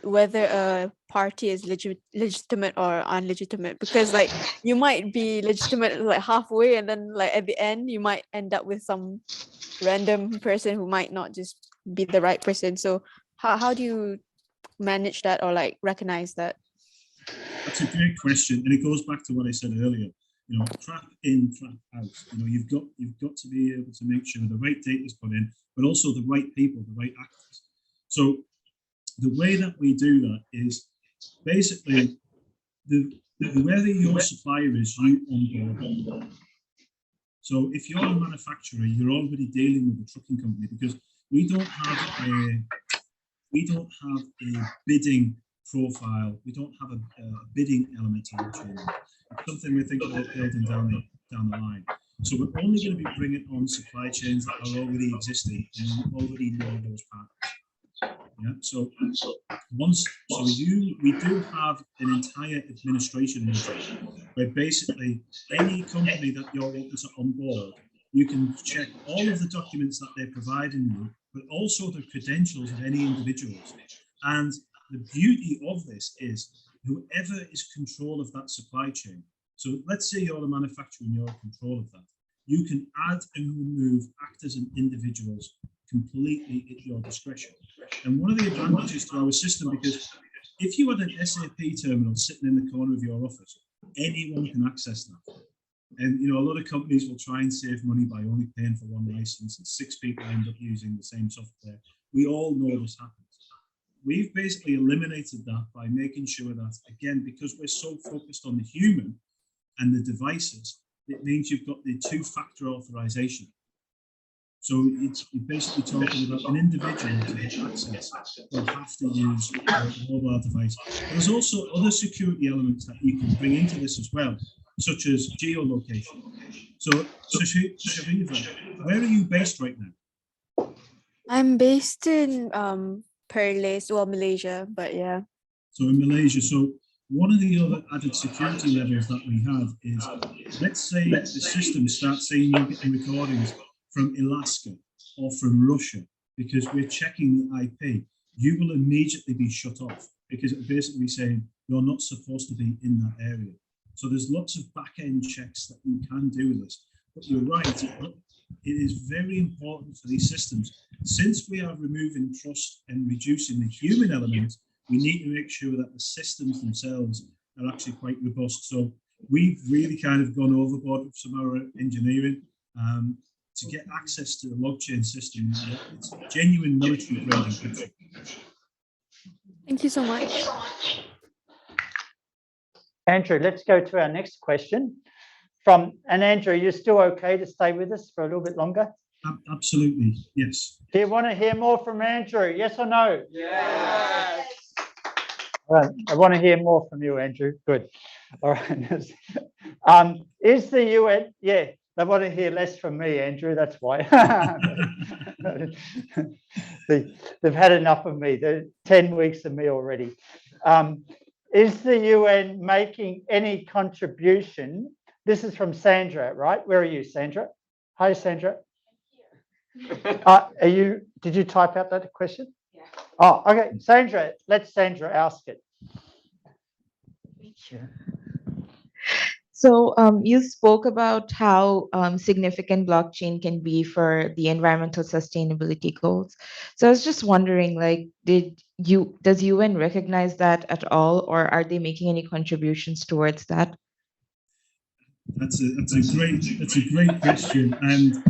whether a party is legitimate or unlegitimate? Because like you might be legitimate like halfway, and then like at the end you might end up with some random person who might not just be the right person. So how do you manage that or like recognize that? That's a great question, and it goes back to what I said earlier. You know, trap in, trap out. You know, you've got to be able to make sure the right data is put in, but also the right people, the right actors. So the way that we do that is basically whoever your supplier is, you onboard them. So if you're a manufacturer, you're already dealing with a trucking company, because we don't have a bidding profile. We don't have a bidding element to our chain. It's something we're thinking about building down the line. So we're only going to be bringing on supply chains that are already existing and we already know those partners. Yeah. So we do have an entire administration module where basically any company that you're wanting to onboard, you can check all of the documents that they're providing you, but also the credentials of any individuals. And the beauty of this is whoever is control of that supply chain. So let's say you're a manufacturer and you're in control of that. You can add and remove actors and individuals completely at your discretion. And one of the advantages to our system, because if you had an SAP terminal sitting in the corner of your office, anyone can access that. And you know, a lot of companies will try and save money by only paying for one license, and 6 people end up using the same software. We all know this happens. We've basically eliminated that by making sure that, again, because we're so focused on the human and the devices, it means you've got the 2-factor authorization. So you're basically talking about an individual to get access will have to use a mobile device. There's also other security elements that you can bring into this as well, such as geolocation. So Sharifa, where are you based right now? I'm based in Perlis, well, Malaysia, but yeah. So in Malaysia, so one of the other added security levels that we have is, let's say the system starts saying you're getting recordings from Alaska or from Russia because we're checking the IP, you will immediately be shut off because it will basically be saying you're not supposed to be in that area. So there's lots of back-end checks that you can do with this. But you're right, it is very important for these systems. Since we are removing trust and reducing the human element, we need to make sure that the systems themselves are actually quite robust. So we've really kind of gone overboard with some of our engineering to get access to the Logchain system. It's genuine military grade encryption. Thank you so much. Andrew, let's go to our next question. And Andrew, are you still okay to stay with us for a little bit longer? Absolutely, yes. Do you want to hear more from Andrew? Yes or no? Yes. All right, I want to hear more from you, Andrew. Good. All right. Is the UN? Yeah, they want to hear less from me, Andrew. That's why. They've had enough of me. They're 10 weeks of me already. Is the UN making any contribution? This is from Sandra, right? Where are you, Sandra? Hi, Sandra. Did you type out that question? Yeah. Oh, okay. Sandra, let Sandra ask it. Sure. So you spoke about how significant blockchain can be for the environmental sustainability goals. So I was just wondering, like, does UN recognize that at all, or are they making any contributions towards that? That's a great question, and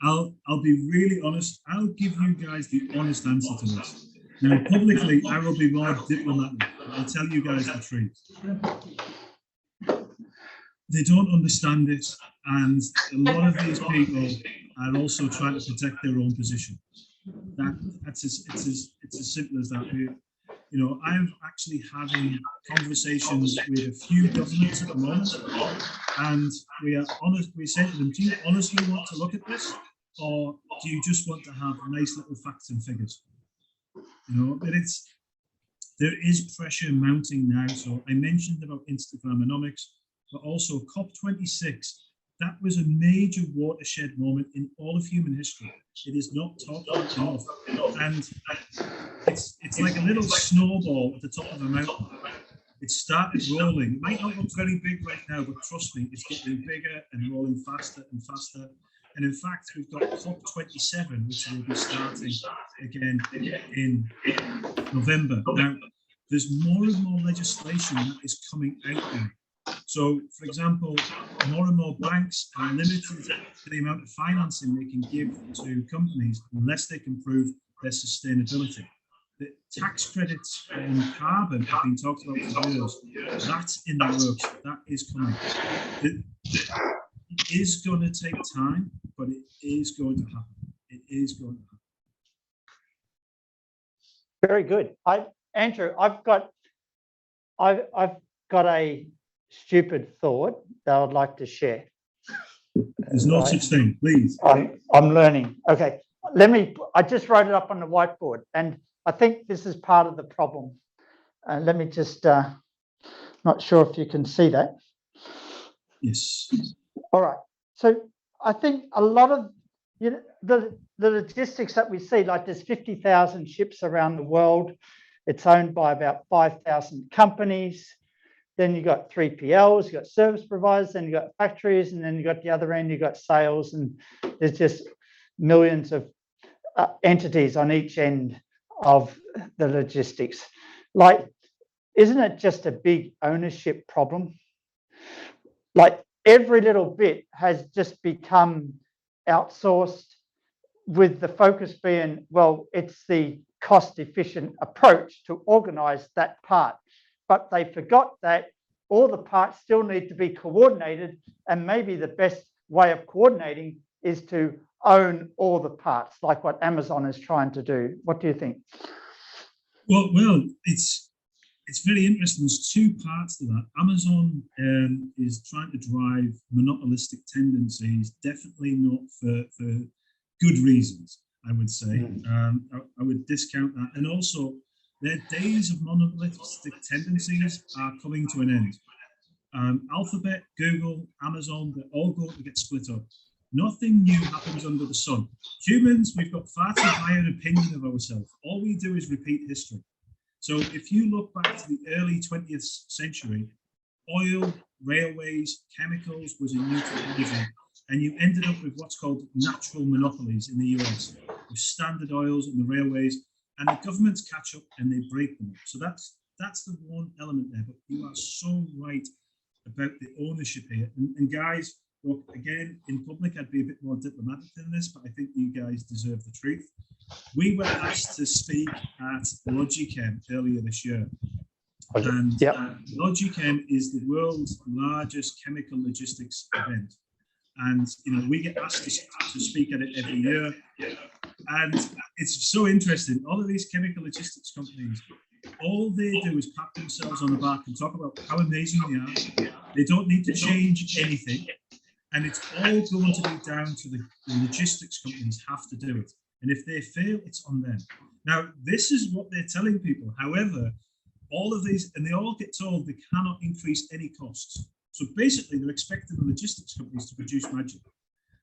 I'll be really honest. I'll give you guys the honest answer to this. Now, publicly, I will be more diplomatic. I'll tell you guys the truth. They don't understand it, and a lot of these people are also trying to protect their own position. It's as simple as that. I'm actually having conversations with a few governments at the moment, and we say to them, do you honestly want to look at this, or do you just want to have nice little facts and figures? But there is pressure mounting now. So I mentioned about Instagramonomics, but also COP26, that was a major watershed moment in all of human history. It is not talked about enough. And it's like a little snowball at the top of a mountain. It started rolling. It might not look very big right now, but trust me, it's getting bigger and rolling faster and faster. And in fact, we've got COP27, which will be starting again in November. Now, there's more and more legislation that is coming out now. So, for example, more and more banks are limited to the amount of financing they can give to companies unless they can prove their sustainability. The tax credits on carbon have been talked about for years. That's in the works. That is coming. It is going to take time, but it is going to happen. It is going to happen. Very good. Andrew, I've got a stupid thought that I'd like to share. There's no such thing, please. I'm learning. Okay, I just wrote it up on the whiteboard, and I think this is part of the problem. Let me just, not sure if you can see that. Yes. All right. So I think a lot of the logistics that we see, like there's 50,000 ships around the world. It's owned by about 5,000 companies. Then you got 3PLs, you got service providers, then you got factories, and then you got the other end, you got sales, and there's just millions of entities on each end of the logistics. Like, isn't it just a big ownership problem? Like every little bit has just become outsourced, with the focus being, well, it's the cost efficient approach to organize that part. But they forgot that all the parts still need to be coordinated, and maybe the best way of coordinating is to own all the parts, like what Amazon is trying to do. What do you think? Well, it's very interesting. There's two parts to that. Amazon is trying to drive monopolistic tendencies, definitely not for good reasons, I would say. I would discount that. And also, their days of monopolistic tendencies are coming to an end. Alphabet, Google, Amazon, they're all going to get split up. Nothing new happens under the sun. Humans, we've got far too high an opinion of ourselves. All we do is repeat history. So if you look back to the early 20th century, oil, railways, chemicals was a new technology, and you ended up with what's called natural monopolies in the US, with Standard Oils and the railways, and the governments catch up and they break them up. So that's the one element there. But you are so right about the ownership here. And guys, look, again, in public, I'd be a bit more diplomatic than this, but I think you guys deserve the truth. We were asked to speak at Logchain earlier this year. And Logchain is the world's largest chemical logistics event. And we get asked to speak at it every year. And it's so interesting. All of these chemical logistics companies, all they do is pat themselves on the back and talk about how amazing they are. They don't need to change anything. And it's all going to be down to the logistics companies have to do it. And if they fail, it's on them. Now, this is what they're telling people. However, all of these, and they all get told they cannot increase any costs. So basically, they're expecting the logistics companies to produce magic.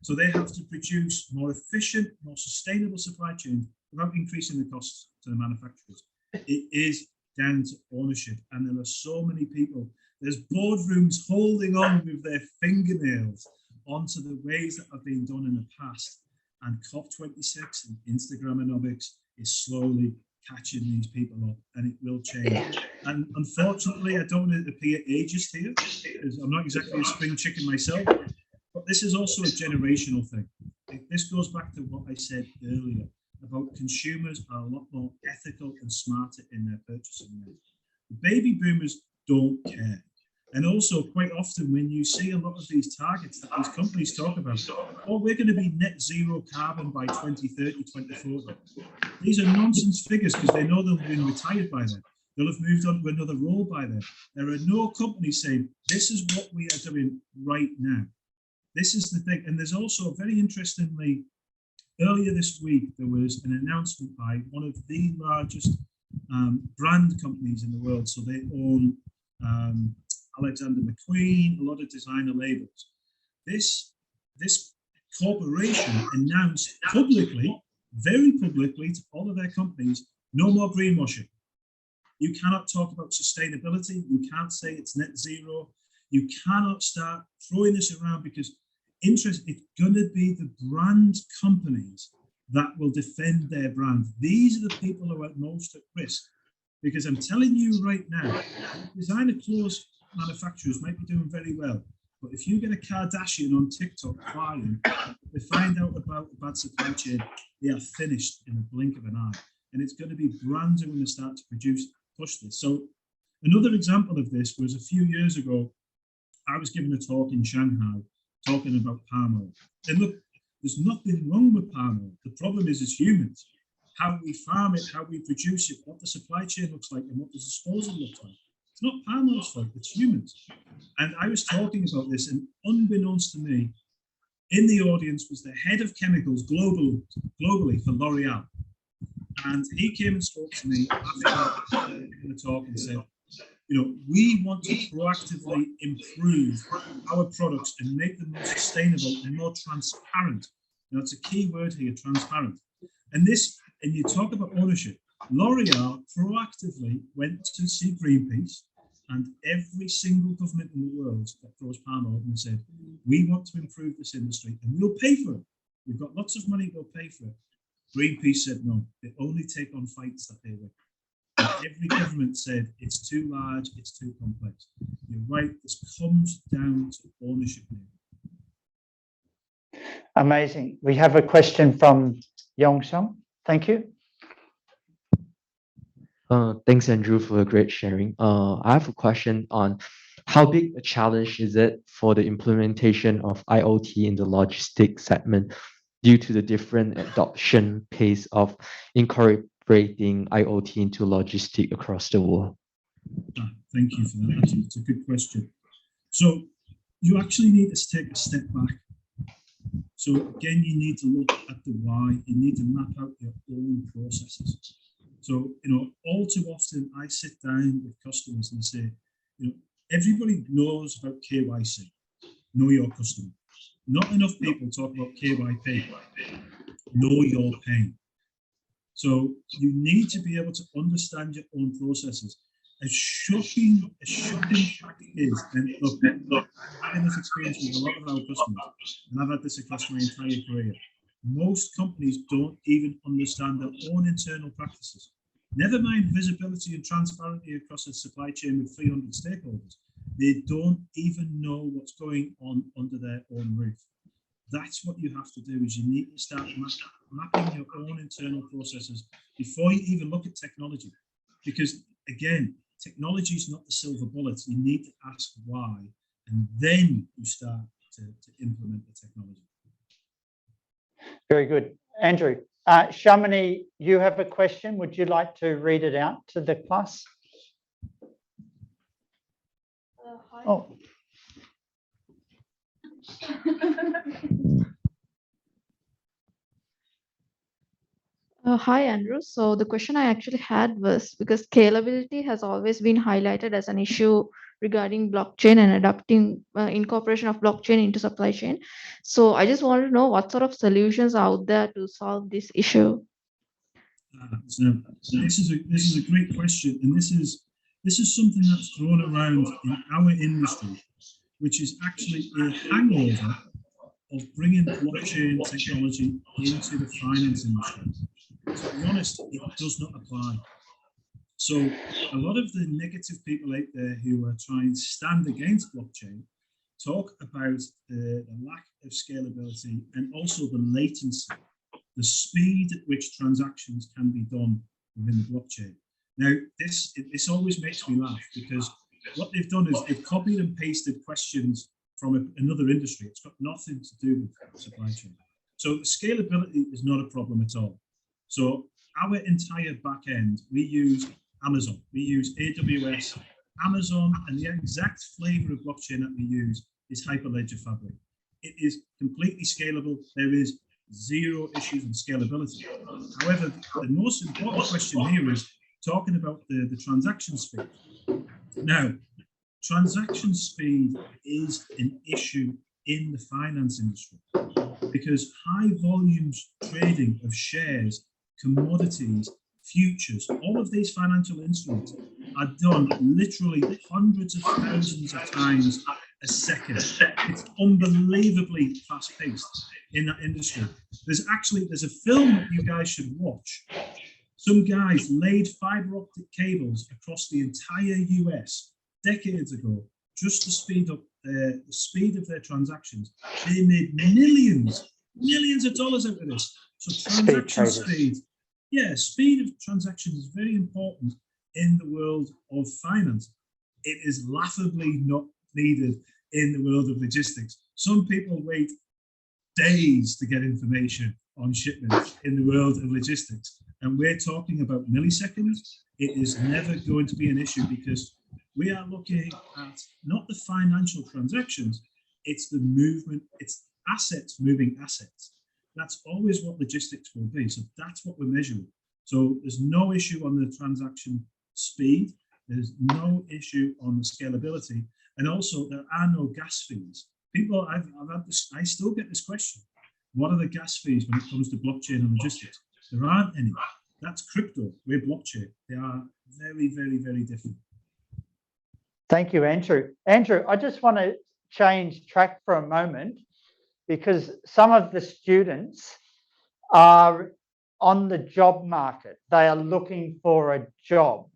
So they have to produce more efficient, more sustainable supply chains without increasing the costs to the manufacturers. It is down to ownership. And there are so many people. There's boardrooms holding on with their fingernails onto the ways that have been done in the past. And COP26 and Instagramonomics is slowly catching these people up, and it will change. And unfortunately, I don't want to appear ageist here, because I'm not exactly a spring chicken myself, but this is also a generational thing. This goes back to what I said earlier about consumers are a lot more ethical and smarter in their purchasing. The baby boomers don't care. And also, quite often, when you see a lot of these targets that these companies talk about, oh, we're going to be net zero carbon by 2030, 2040. These are nonsense figures because they know they'll have been retired by then. They'll have moved on to another role by then. There are no companies saying, this is what we are doing right now. This is the thing. And there's also, very interestingly, earlier this week, there was an announcement by one of the largest brand companies in the world. So they own Alexander McQueen, a lot of designer labels. this corporation announced publicly, very publicly, to all of their companies, no more greenwashing. You cannot talk about sustainability. You can't say it's net zero. You cannot start throwing this around, because it's going to be the brand companies that will defend their brand. These are the people who are most at risk, because I'm telling you right now, designer clothes manufacturers might be doing very well, but if you get a Kardashian on TikTok crying, they find out about a bad supply chain, they are finished in a blink of an eye. And it's going to be brands who are going to start to push this. So another example of this was a few years ago, I was giving a talk in Shanghai talking about palm oil. And look, there's nothing wrong with palm oil. The problem is as humans, how we farm it, how we produce it, what the supply chain looks like, and what the disposal looks like. It's not palm oil's fault, it's humans. And I was talking about this, and unbeknownst to me, in the audience was the head of chemicals globally for L'Oreal. And he came and spoke to me after the talk and said, you know, we want to proactively improve our products and make them more sustainable and more transparent. Now, it's a key word here, transparent. And you talk about ownership. L'Oreal proactively went to see Greenpeace and every single government in the world that grows palm oil and said, we want to improve this industry and we'll pay for it. We've got lots of money, we'll pay for it. Greenpeace said no, they only take on fights that they win. Every government said it's too large, it's too complex. You're right, this comes down to ownership now. Amazing. We have a question from Yong-Sung. Thank you. Thanks, Andrew, for a great sharing. I have a question on how big a challenge is it for the implementation of IoT in the logistics segment due to the different adoption pace of incorporating IoT into logistics across the world? Thank you for that. It's a good question. So you actually need to take a step back. So again, you need to look at the why. You need to map out your own processes. So, you know, all too often I sit down with customers and say, you know, everybody knows about KYC, know your customer. Not enough people talk about KYP, know your pain. So you need to be able to understand your own processes. As shocking fact is, and look, I've had this experience with a lot of our customers, and I've had this across my entire career. Most companies don't even understand their own internal practices. Never mind visibility and transparency across a supply chain with 300 stakeholders. They don't even know what's going on under their own roof. That's what you have to do, is you need to start mapping your own internal processes before you even look at technology. Because again, technology is not the silver bullet. You need to ask why, and then you start to implement the technology. Very good. Andrew, Shamini, you have a question. Would you like to read it out to the class? Hi. Oh. Hi, Andrew. So the question I actually had was, because scalability has always been highlighted as an issue regarding blockchain and adopting incorporation of blockchain into supply chain. So I just wanted to know what sort of solutions are out there to solve this issue. So this is a great question, and this is something that's thrown around in our industry, which is actually a hangover of bringing blockchain technology into the finance industry. To be honest, it does not apply. So a lot of the negative people out there who are trying to stand against blockchain talk about the lack of scalability and also the latency, the speed at which transactions can be done within the blockchain. Now, this always makes me laugh, because what they've done is they've copied and pasted questions from another industry. It's got nothing to do with supply chain. So scalability is not a problem at all. So our entire back end, we use Amazon, we use AWS, Amazon, and the exact flavor of blockchain that we use is Hyperledger Fabric. It is completely scalable. There is zero issues in scalability. However, the most important question here is talking about the transaction speed. Now, transaction speed is an issue in the finance industry, because high volumes trading of shares, commodities, futures, all of these financial instruments are done literally hundreds of thousands of times a second. It's unbelievably fast paced in that industry. There's a film that you guys should watch. Some guys laid fiber optic cables across the entire US decades ago just to speed up the speed of their transactions. They made millions of dollars out of this. So transaction speed, speed of transactions is very important in the world of finance. It is laughably not needed in the world of logistics. Some people wait days to get information on shipments in the world of logistics, and we're talking about milliseconds. It is never going to be an issue because we are looking at not the financial transactions, it's the movement, it's assets moving assets. That's always what logistics will be. So that's what we're measuring. So there's no issue on the transaction speed. There's no issue on the scalability. And also there are no gas fees. People, I've had this, I still get this question. What are the gas fees when it comes to blockchain and logistics? There aren't any. That's crypto, we're blockchain. They are very, very, very different. Thank you, Andrew. Andrew, I just want to change track for a moment because some of the students are on the job market. They are looking for a job.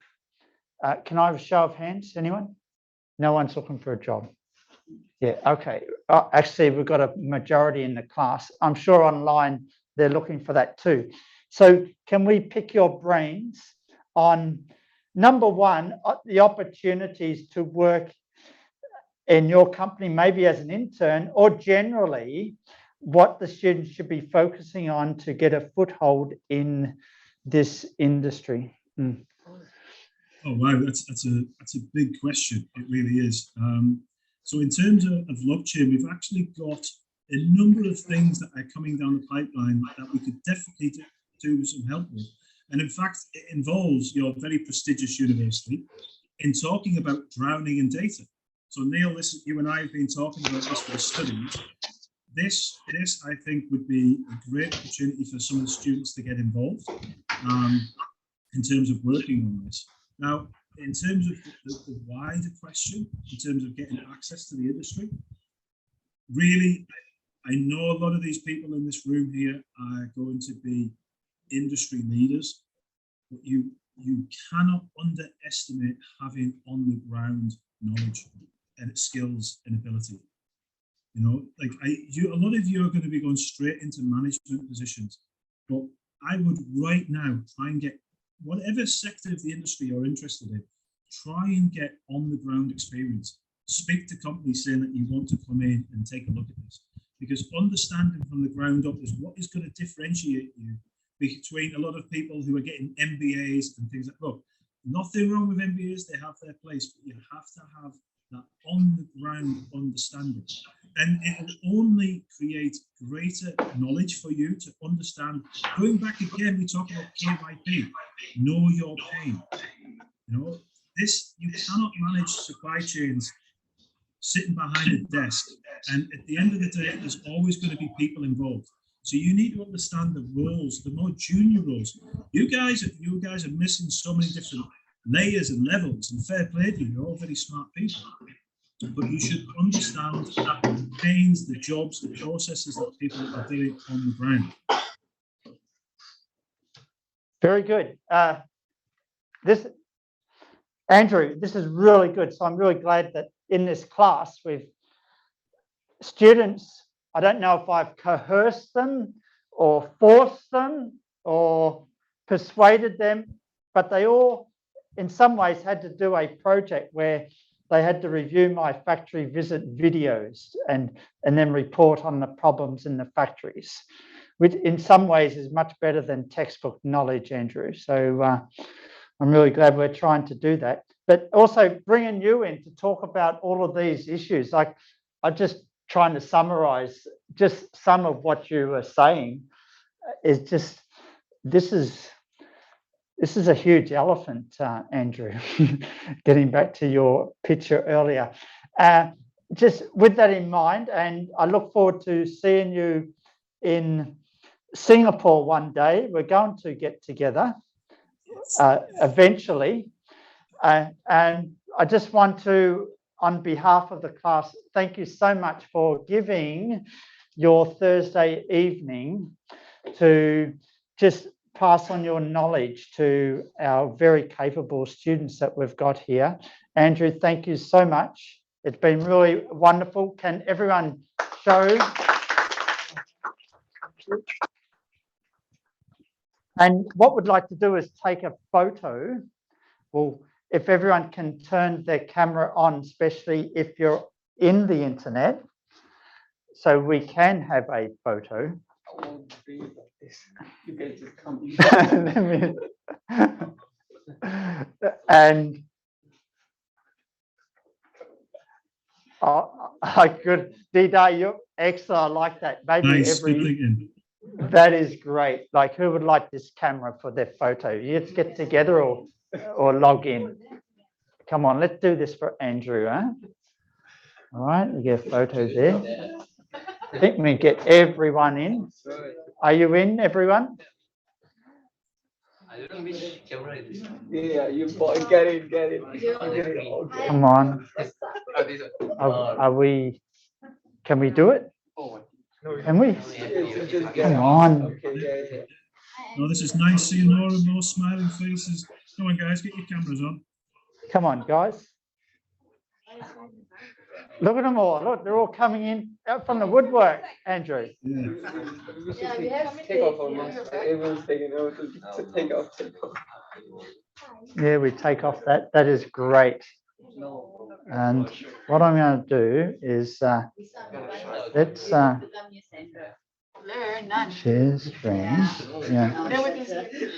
Can I have a show of hands? Anyone? No one's looking for a job. Yeah, okay. Actually, we've got a majority in the class. I'm sure online they're looking for that too. So can we pick your brains on, number one, the opportunities to work in your company, maybe as an intern, or generally what the students should be focusing on to get a foothold in this industry? Oh wow, that's a big question. It really is. So in terms of blockchain, we've actually got a number of things that are coming down the pipeline that we could definitely do some help with. And in fact, it involves your very prestigious university in talking about drowning in data. So Neil, you and I have been talking about this for the studies. This I think would be a great opportunity for some of the students to get involved in terms of working on this. Now, in terms of the wider question, in terms of getting access to the industry, really, I know a lot of these people in this room here are going to be industry leaders, but you cannot underestimate having on the ground knowledge and skills and ability. You know, like a lot of you are going to be going straight into management positions, but I would right now try and get whatever sector of the industry you're interested in, try and get on the ground experience. Speak to companies saying that you want to come in and take a look at this, because understanding from the ground up is what is going to differentiate you between a lot of people who are getting MBAs and things like, look, nothing wrong with MBAs, they have their place, but you have to have that on the ground understanding. And it will only create greater knowledge for you to understand. Going back again, we talk about KYP, know your pain. You know, this, you cannot manage supply chains sitting behind a desk. And at the end of the day, there's always going to be people involved. So you need to understand the roles, the more junior roles. You guys are missing so many different layers and levels, and fair play to you, you're all very smart people. But you should understand the pains, the jobs, the processes that people are doing on the ground. Very good. Andrew, this is really good. So I'm really glad that in this class with students, I don't know if I've coerced them or forced them or persuaded them, but they all in some ways had to do a project where they had to review my factory visit videos and then report on the problems in the factories, which in some ways is much better than textbook knowledge, Andrew. So I'm really glad we're trying to do that. But also bringing you in to talk about all of these issues. Like, I'm just trying to summarize just some of what you were saying. Is just, this is a huge elephant, Andrew, getting back to your picture earlier. just with that in mind, and I look forward to seeing you in Singapore one day. We're going to get together eventually. And I just want to, on behalf of the class, thank you so much for giving your Thursday evening to just pass on your knowledge to our very capable students that we've got here. Andrew, thank you so much. It's been really wonderful. Can everyone show? And what we'd like to do is take a photo. Well, if everyone can turn their camera on, especially if you're in the internet, so we can have a photo. I won't breathe like this. You guys just come. And I could, Dida, you're excellent. I like that. Maybe nice, good thinking. That is great. Like, who would like this camera for their photo? You just get together or log in. Come on, let's do this for Andrew, huh? All right, we get a photo there. I think we get everyone in. Are you in, everyone? I don't know which camera it is. Yeah, you get it. Come on. Are we? Can we do it? Can we? Come on. No, this is nice seeing more and more smiling faces. Come on, guys, get your cameras on. Come on, guys. Look at them all. Look, they're all coming in out from the woodwork, Andrew. Yeah. Take off our mask. Everyone's taking over to take off. Yeah, we take off that. That is great. And what I'm going to do is let's share screen. Yeah.